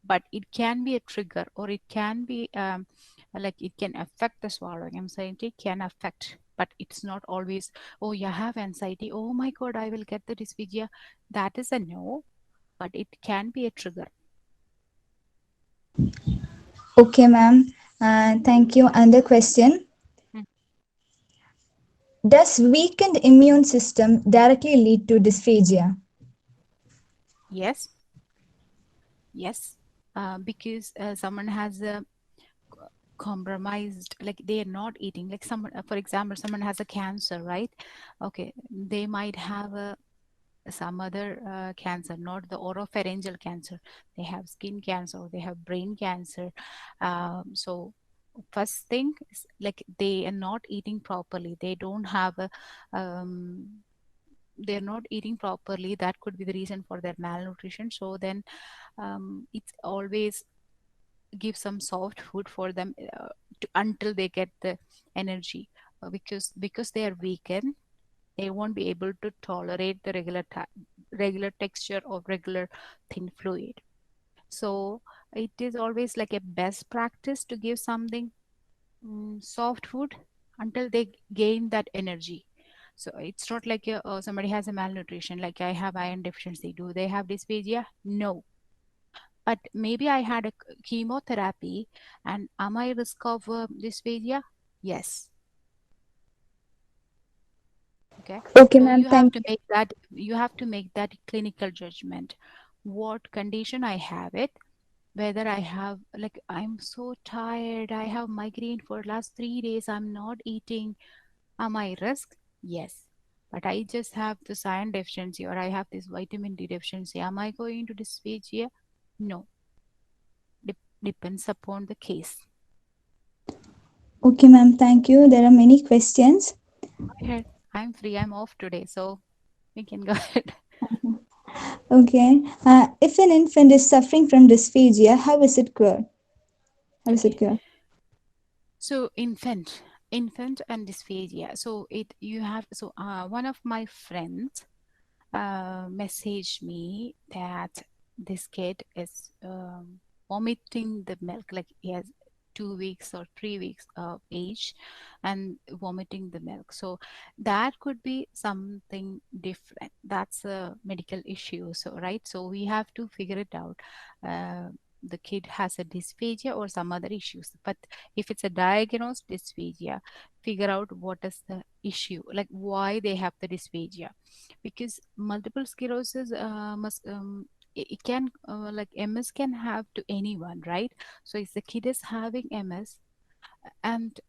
but it can be a trigger, or it can be like it can affect the swallowing. Anxiety can affect, but it's not always, oh, you have anxiety, oh my god, I will get the dysphagia. That is a no, but it can be a trigger. Okay, ma'am. Thank you. And the question: Mm. does weakened immune system directly lead to dysphagia? Yes, yes, because someone has a compromised, like they are not eating, like someone, for example, someone has a cancer, right? Okay, they might have a some other cancer, not the oropharyngeal cancer. They have skin cancer, or they have brain cancer. So first thing is like they are not eating properly. They don't have a, they're not eating properly. That could be the reason for their malnutrition. So then it's always give some soft food for them until they get the energy, because they are weakened, they won't be able to tolerate the regular texture of regular thin fluid. So it is always like a best practice to give something soft food until they gain that energy. So it's not like somebody has a malnutrition, like I have iron deficiency, do they have dysphagia? No, but maybe I had a chemotherapy, and am I risk of dysphagia? Yes. Okay, Okay, so ma'am. you have Thank to you. make that, you have to make that clinical judgment. What condition I have it, whether I have, like I'm so tired, I have migraine for last 3 days, I'm not eating, am I risk? Yes. But I just have this iron deficiency, or I have this vitamin D deficiency, am I going to dysphagia? No. Depends upon the case. Okay, ma'am. Thank you. There are many questions. Go ahead. I'm free, I'm off today, so You can go ahead. Okay. If an infant is suffering from dysphagia, how is it cured? How is it Okay. cured? So infant and dysphagia. So one of my friends messaged me that this kid is vomiting the milk, like he has 2 weeks or 3 weeks of age and vomiting the milk. So that could be something different. That's a medical issue. So right. So we have to figure it out. The kid has a dysphagia or some other issues. But if it's a diagnosed dysphagia, figure out what is the issue, like why they have the dysphagia, because multiple sclerosis must it can like MS can have to anyone, right? So if the kid is having MS, and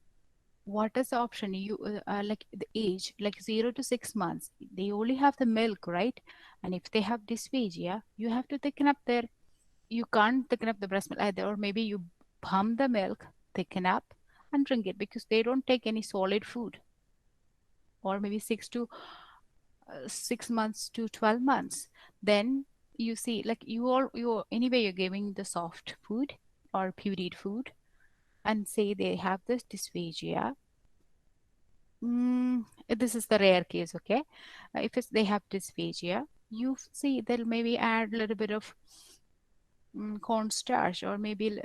what is the option? You like the age, like 0 to 6 months, they only have the milk, right? And if they have dysphagia, you have to thicken up their, you can't thicken up the breast milk either, or maybe you pump the milk, thicken up, and drink it, because they don't take any solid food. Or maybe 6 months to 12 months, then you see, like you anyway, you're giving the soft food or pureed food, and say they have this dysphagia. This is the rare case, okay? If they have dysphagia, you see they'll maybe add a little bit of cornstarch, or maybe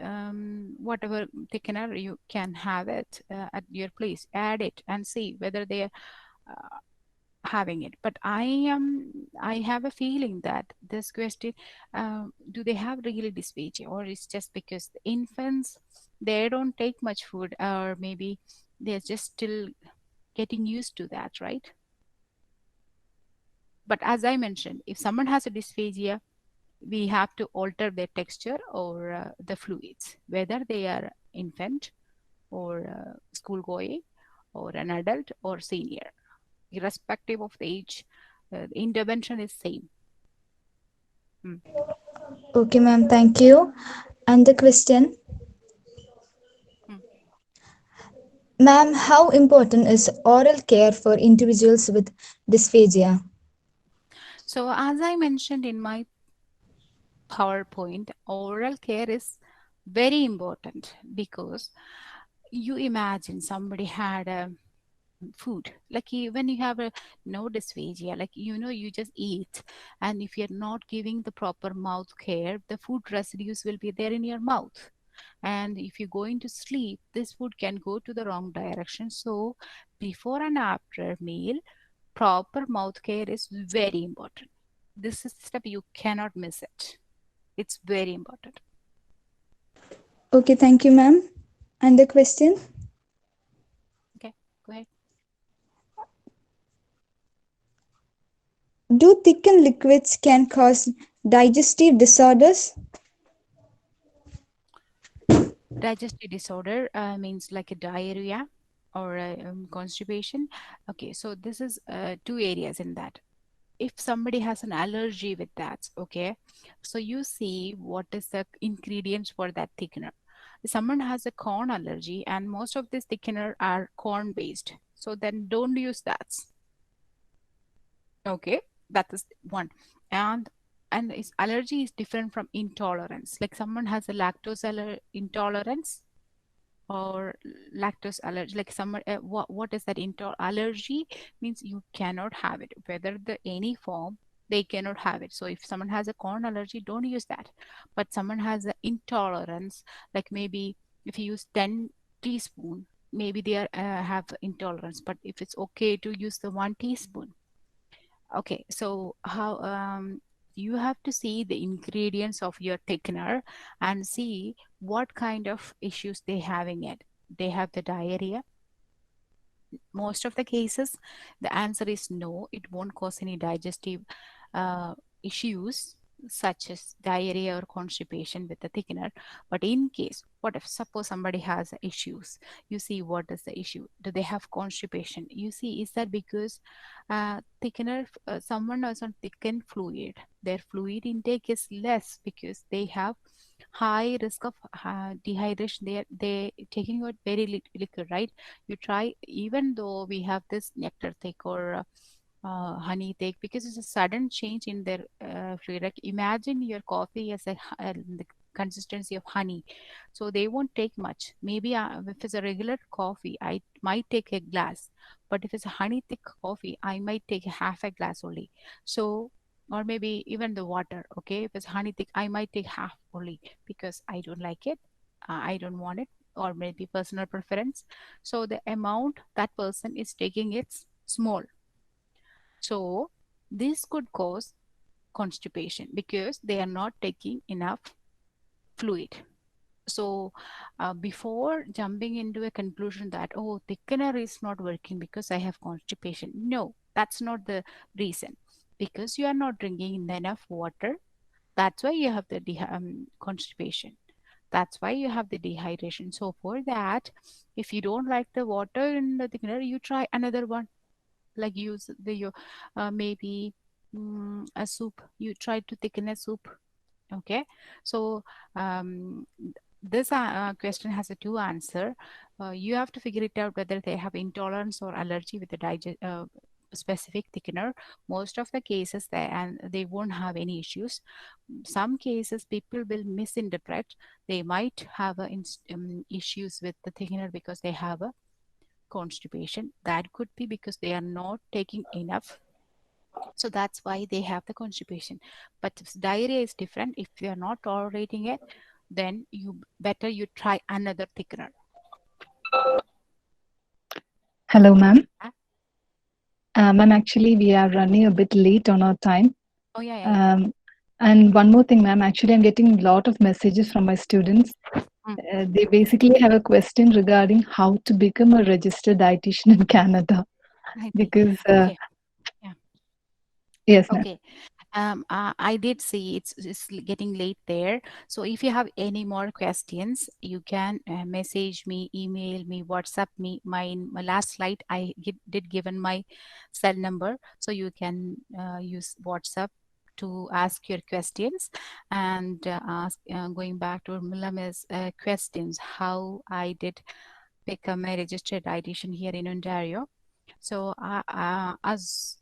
whatever thickener you can have it at your place, add it and see whether they are having it. But I have a feeling that this question, do they have really dysphagia, or it's just because the infants, they don't take much food, or maybe they're just still getting used to that, right? But as I mentioned, if someone has a dysphagia, we have to alter their texture or the fluids, whether they are infant or school going or an adult or senior, irrespective of the age, the intervention is same. Okay, ma'am. Thank you. And the question, Mm. ma'am, how important is oral care for individuals with dysphagia? So as I mentioned in my PowerPoint, oral care is very important, because you imagine somebody had a food, like when you have a no dysphagia, like you just eat, and if you're not giving the proper mouth care, the food residues will be there in your mouth, and if you're going to sleep, this food can go to the wrong direction. So before and after meal, proper mouth care is very important. This is the step, you cannot miss it. It's very important. Okay, thank you, ma'am. And the question, Okay, go ahead. do thickened liquids can cause digestive disorders? Digestive disorder means like a diarrhea or constipation. Okay, so this is two areas in that. If somebody has an allergy with that, okay, so you see what is the ingredients for that thickener. If someone has a corn allergy, and most of these thickener are corn based, so then don't use that. Okay, that is one. And its allergy is different from intolerance. Like someone has a lactose intolerance or lactose allergy, like someone what is that allergy means, you cannot have it, whether the any form, they cannot have it. So if someone has a corn allergy, don't use that. But someone has an intolerance, like maybe if you use 10 teaspoon, maybe they are have intolerance, but if it's okay to use the 1 teaspoon. Okay, so how you have to see the ingredients of your thickener and see what kind of issues they having it. They have the diarrhea. Most of the cases, the answer is no, it won't cause any digestive issues such as diarrhea or constipation with the thickener. But in case, what if suppose somebody has issues, you see what is the issue. Do they have constipation? You see, is that because thickener, someone is on thickened fluid, their fluid intake is less because they have high risk of dehydration. They taking out very liquid, right? You try, even though we have this nectar thick or honey take, because it's a sudden change in their fluid. Like imagine your coffee as the consistency of honey, so they won't take much. Maybe if it's a regular coffee, I might take a glass, but if it's a honey thick coffee, I might take half a glass only. So, or maybe even the water. Okay, if it's honey thick, I might take half only because I don't like it. I don't want it, or maybe personal preference. So the amount that person is taking it's small. So this could cause constipation because they are not taking enough fluid. So before jumping into a conclusion that, oh, thickener is not working because I have constipation, no, that's not the reason. Because you are not drinking enough water, that's why you have the constipation. That's why you have the dehydration. So for that, if you don't like the water in the thickener, you try another one, like use the maybe a soup. You try to thicken a soup. Okay, so um, this question has a two answer. You have to figure it out whether they have intolerance or allergy with the specific thickener. Most of the cases they won't have any issues. Some cases people will misinterpret. They might have issues with the thickener because they have a constipation. That could be because they are not taking enough, so that's why they have the constipation. But if diarrhea is different, if you are not tolerating it, then you better you try another thickener. Hello, ma'am. Ah, Ma'am, actually, we are running a bit late on our time. oh yeah. And one more thing, ma'am, actually, I'm getting a lot of messages from my students. They basically have a question regarding how to become a registered dietitian in Canada. I think. Because, Okay. Yeah. yes, ma'am. Okay. I did see it's getting late there. So if you have any more questions, you can message me, email me, WhatsApp me. My last slide, I did given my cell number, so you can use WhatsApp to ask your questions. And going back to Milama's questions, how I did become a registered dietitian here in Ontario. So as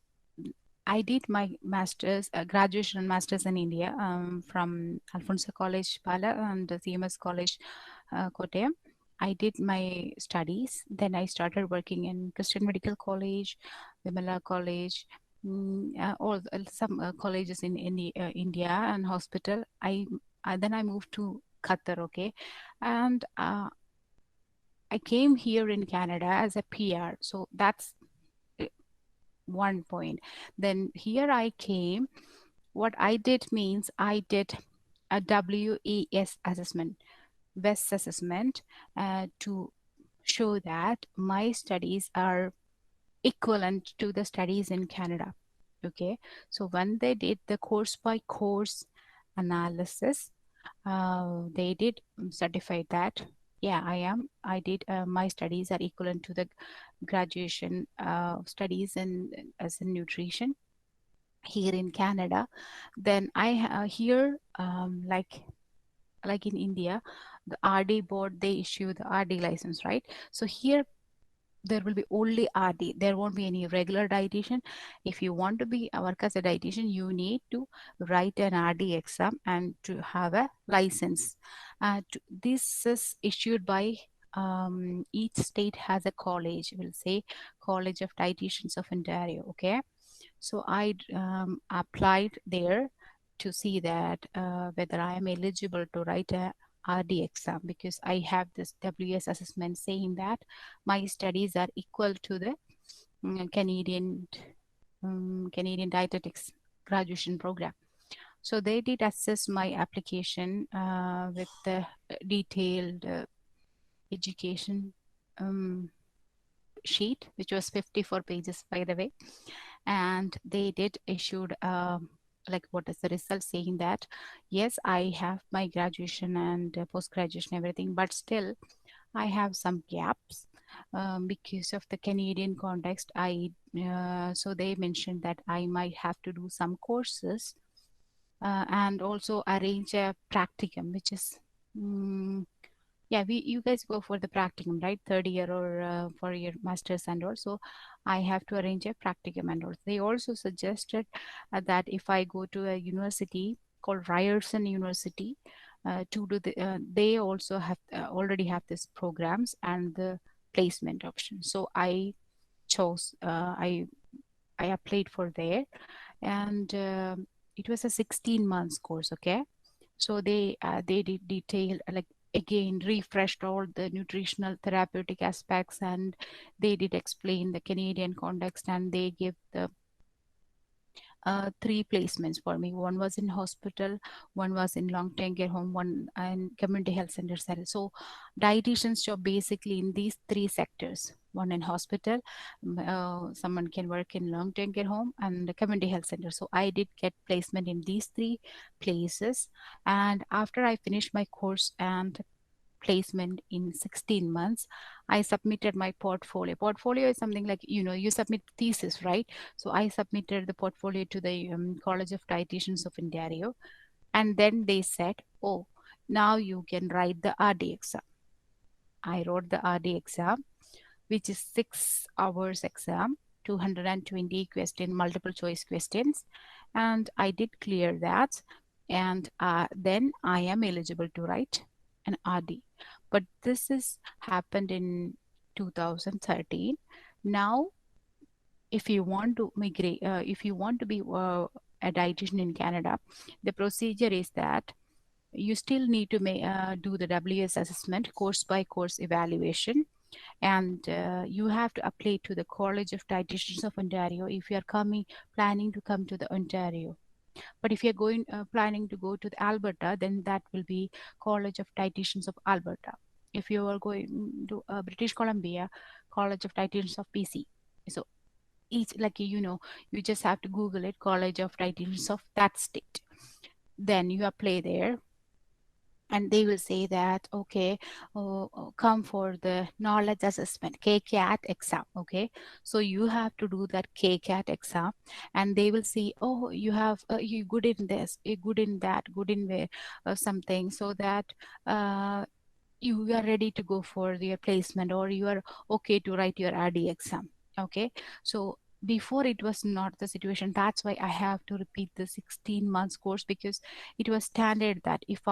I did my master's, graduation and master's in India from Alfonso College, Pala, and the CMS College, Kottayam. I did my studies. Then I started working in Christian Medical College, Vimala College, some colleges in India and hospital. Then I moved to Qatar, okay, and I came here in Canada as a PR. So that's one point. Then here I came. What I did means I did a WES assessment, WES assessment, to show that my studies are equivalent to the studies in Canada. Okay, so when they did the course by course analysis, they did certify that yeah, I did my studies are equivalent to the graduation studies in as in nutrition here in Canada. Then I here like in India, the RD board, they issue the RD license, right? So here there will be only RD. There won't be any regular dietitian. If you want to be work as a dietitian, you need to write an RD exam and to have a license. This is issued by each state has a college. We'll say College of Dietitians of Ontario. Okay, so I applied there to see that whether I am eligible to write a RD exam, because I have this WS assessment saying that my studies are equal to the Canadian dietetics graduation program. So they did assess my application with the detailed education sheet, which was 54 pages, by the way. And they did issued like what is the result saying that yes, I have my graduation and post-graduation everything, but still I have some gaps because of the Canadian context. So they mentioned that I might have to do some courses and also arrange a practicum, which is Yeah, you guys go for the practicum, right? Third year or for your masters and also I have to arrange a practicum and all. They also suggested that if I go to a university called Ryerson University to do they also have already have this programs and the placement option. So I chose I applied for there, and it was a 16 months course. Okay, so they did detail like again refreshed all the nutritional therapeutic aspects, and they did explain the Canadian context, and they give the three placements for me. One was in hospital, one was in long-term care home, one in community health center setting. So dietitian's job basically in these three sectors. One in hospital, someone can work in long-term care home and the community health center. So I did get placement in these three places. And after I finished my course and placement in 16 months, I submitted my portfolio. Portfolio is something like, you submit thesis, right? So I submitted the portfolio to the College of Dietitians of Ontario, and then they said, oh, now you can write the RD exam. I wrote the RD exam, which is 6 hours exam, 220 question, multiple choice questions, and I did clear that. And then I am eligible to write an RD. But this is happened in 2013. Now, if you want to migrate, if you want to be a dietitian in Canada, the procedure is that you still need to do the WS assessment, course by course evaluation, and you have to apply to the College of Dietitians of Ontario if you are planning to come to the Ontario. But if you're going planning to go to the Alberta, then that will be College of Dietitians of Alberta. If you are going to British Columbia, College of Dietitians of BC. So each, like, you just have to Google it, College of Dietitians of that state. Then you apply there, and they will say that, okay, come for the knowledge assessment, KCAT exam. Okay, so you have to do that KCAT exam, and they will see, oh, you have you good in this, you good in that, good in where something, so that you are ready to go for your placement, or you are okay to write your RD exam. Okay, so before it was not the situation. That's why I have to repeat the 16 months course, because it was standard that if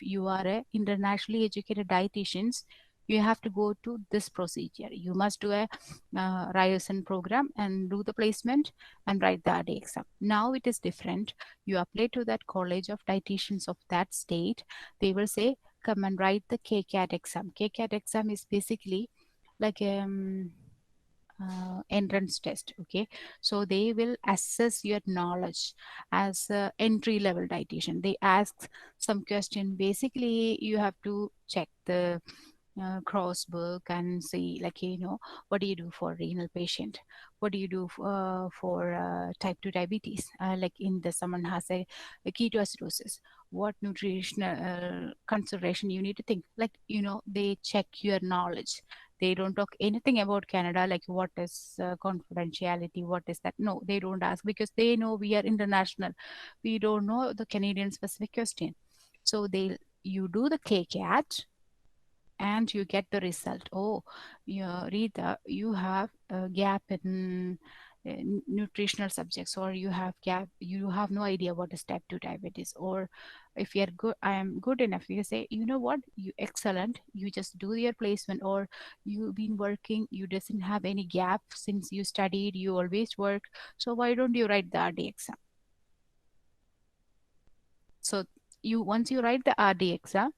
you are a internationally educated dietitians, you have to go to this procedure. You must do a Ryerson program and do the placement and write the RD exam. Now it is different. You apply to that College of Dietitians of that state. They will say, come and write the KCAT exam. KCAT exam is basically like entrance test. Okay, so they will assess your knowledge as a entry level dietitian. They ask some question. Basically, you have to check the cross book and see, like, what do you do for renal patient, what do you do for type 2 diabetes, like in the someone has a ketoacidosis, what nutritional consideration you need to think, like, they check your knowledge. They don't talk anything about Canada, like what is confidentiality, what is that. No, they don't ask, because they know we are international. We don't know the Canadian specific question. So you do the KCAT and you get the result. Oh, Rita, you have a gap in nutritional subjects, or you have no idea what is type 2 diabetes. Or if you're good, I am good enough, you say, you know what, you excellent, you just do your placement, or you've been working, you doesn't have any gap since you studied, you always work, so why don't you write the RD exam? So once you write the RD exam,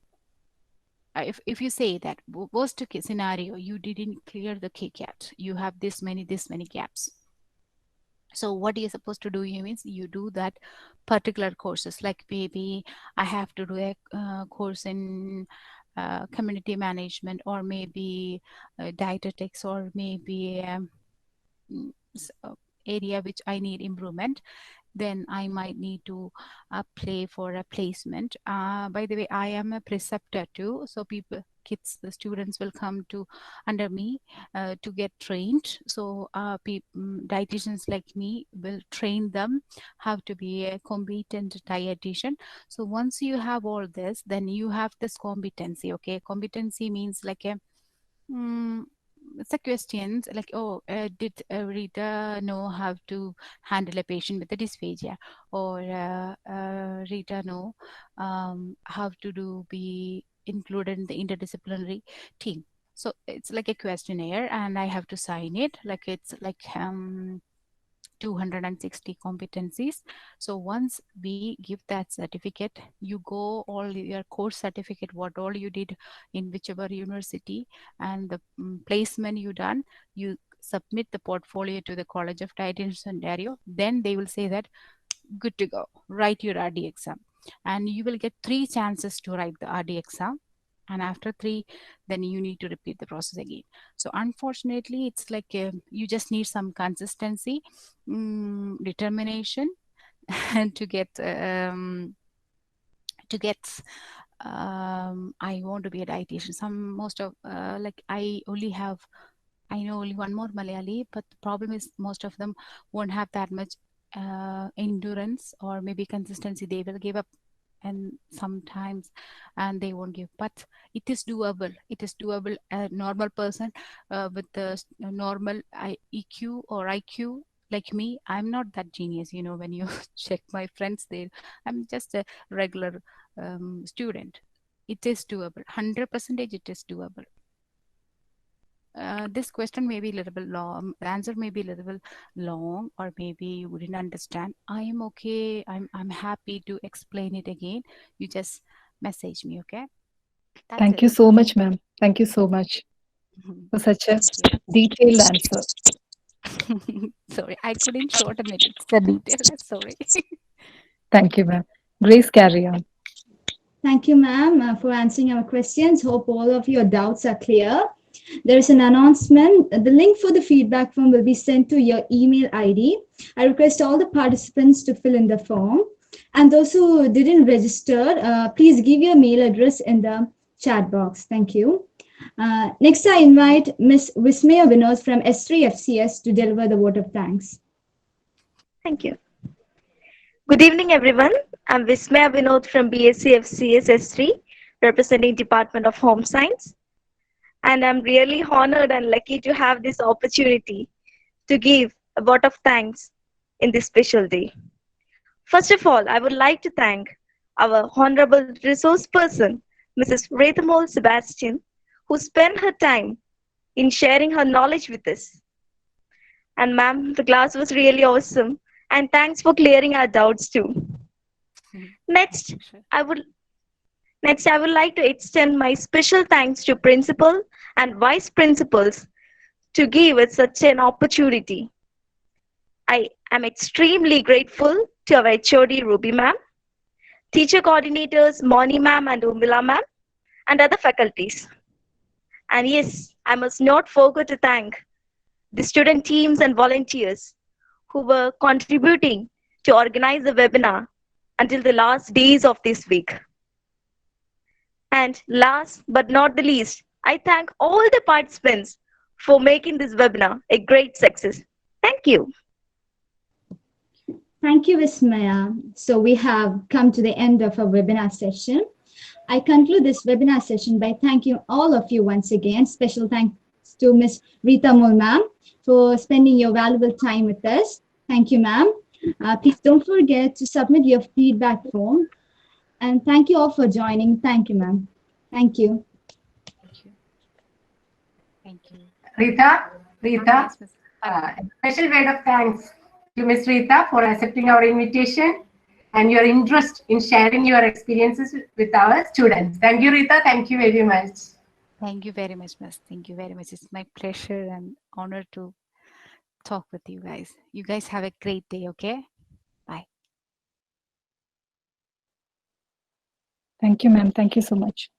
if you say that worst case scenario, you didn't clear the KCAT, you have this many gaps. So what you're supposed to do, means you do that particular courses, like maybe I have to do a course in community management, or maybe dietetics, or maybe area which I need improvement. Then I might need to apply for a placement. By the way, I am a preceptor too. So people kids, the students will come to under me to get trained. So dietitians like me will train them how to be a competent dietitian. So once you have all this, then you have this competency. Okay, competency means like a it's a question like, oh, did Rita know how to handle a patient with a dysphagia, or Rita know how to be included in the interdisciplinary team. So it's like a questionnaire, and I have to sign it. Like it's like 260 competencies. So once we give that certificate, you go all your course certificate, what all you did in whichever university, and the placement you done, you submit the portfolio to the College of Dietitians Ontario. Then they will say that good to go, write your RD exam, and you will get 3 chances to write the RD exam. And after 3, then you need to repeat the process again. So unfortunately, it's like you just need some consistency, determination, and to get I want to be a dietitian. Most of like I know only one more Malayali, but the problem is most of them won't have that much endurance or maybe consistency. They will give up, and sometimes they won't give, but it is doable. It is doable. A normal person with the normal EQ or IQ like me, I'm not that genius, when you check my friends there, I'm just a regular student. It is doable. 100% it is doable. This question may be a little bit long. The answer may be a little bit long, or maybe you wouldn't understand. I am okay. I'm happy to explain it again. You just message me, okay? That's Thank it. you so much, ma'am. Thank you so much for such a detailed answer. Sorry, I couldn't shorten it. It's a detail. Sorry. Thank you, ma'am. Grace, carry on. Thank you, ma'am, for answering our questions. Hope all of your doubts are clear. There is an announcement. The link for the feedback form will be sent to your email ID. I request all the participants to fill in the form. And those who didn't register, please give your mail address in the chat box. Thank you. Next, I invite Ms. Vismaya Vinod from S3 FCS to deliver the vote of thanks. Thank you. Good evening, everyone. I'm Vismaya Vinod from BSc FCS S3, representing Department of Home Science. And I'm really honored and lucky to have this opportunity to give a vote of thanks in this special day. First of all, I would like to thank our honorable resource person, Mrs. Reethamol Sebastian, who spent her time in sharing her knowledge with us. And ma'am, the class was really awesome. And thanks for clearing our doubts too. Next, I would like to extend my special thanks to principal and vice principals to give us such an opportunity. I am extremely grateful to our HOD Ruby ma'am, teacher coordinators Moni ma'am and Vimala ma'am, and other faculties. And yes, I must not forget to thank the student teams and volunteers who were contributing to organize the webinar until the last days of this week. And last but not the least, I thank all the participants for making this webinar a great success. Thank you. Thank you, Vismaya. So we have come to the end of our webinar session. I conclude this webinar session by thanking all of you once again. Special thanks to Ms. Reethamol ma'am for spending your valuable time with us. Thank you, ma'am. Please don't forget to submit your feedback form. And thank you all for joining. Thank you, ma'am. Thank you. Thank you. Thank you. Rita, Yes, Miss. special word of thanks to Ms. Rita for accepting our invitation and your interest in sharing your experiences with our students. Thank you, Rita. Thank you very much. Thank you very much, Miss. Thank you very much. It's my pleasure and honor to talk with you guys. You guys have a great day, okay? Bye. Thank you, ma'am. Thank you so much.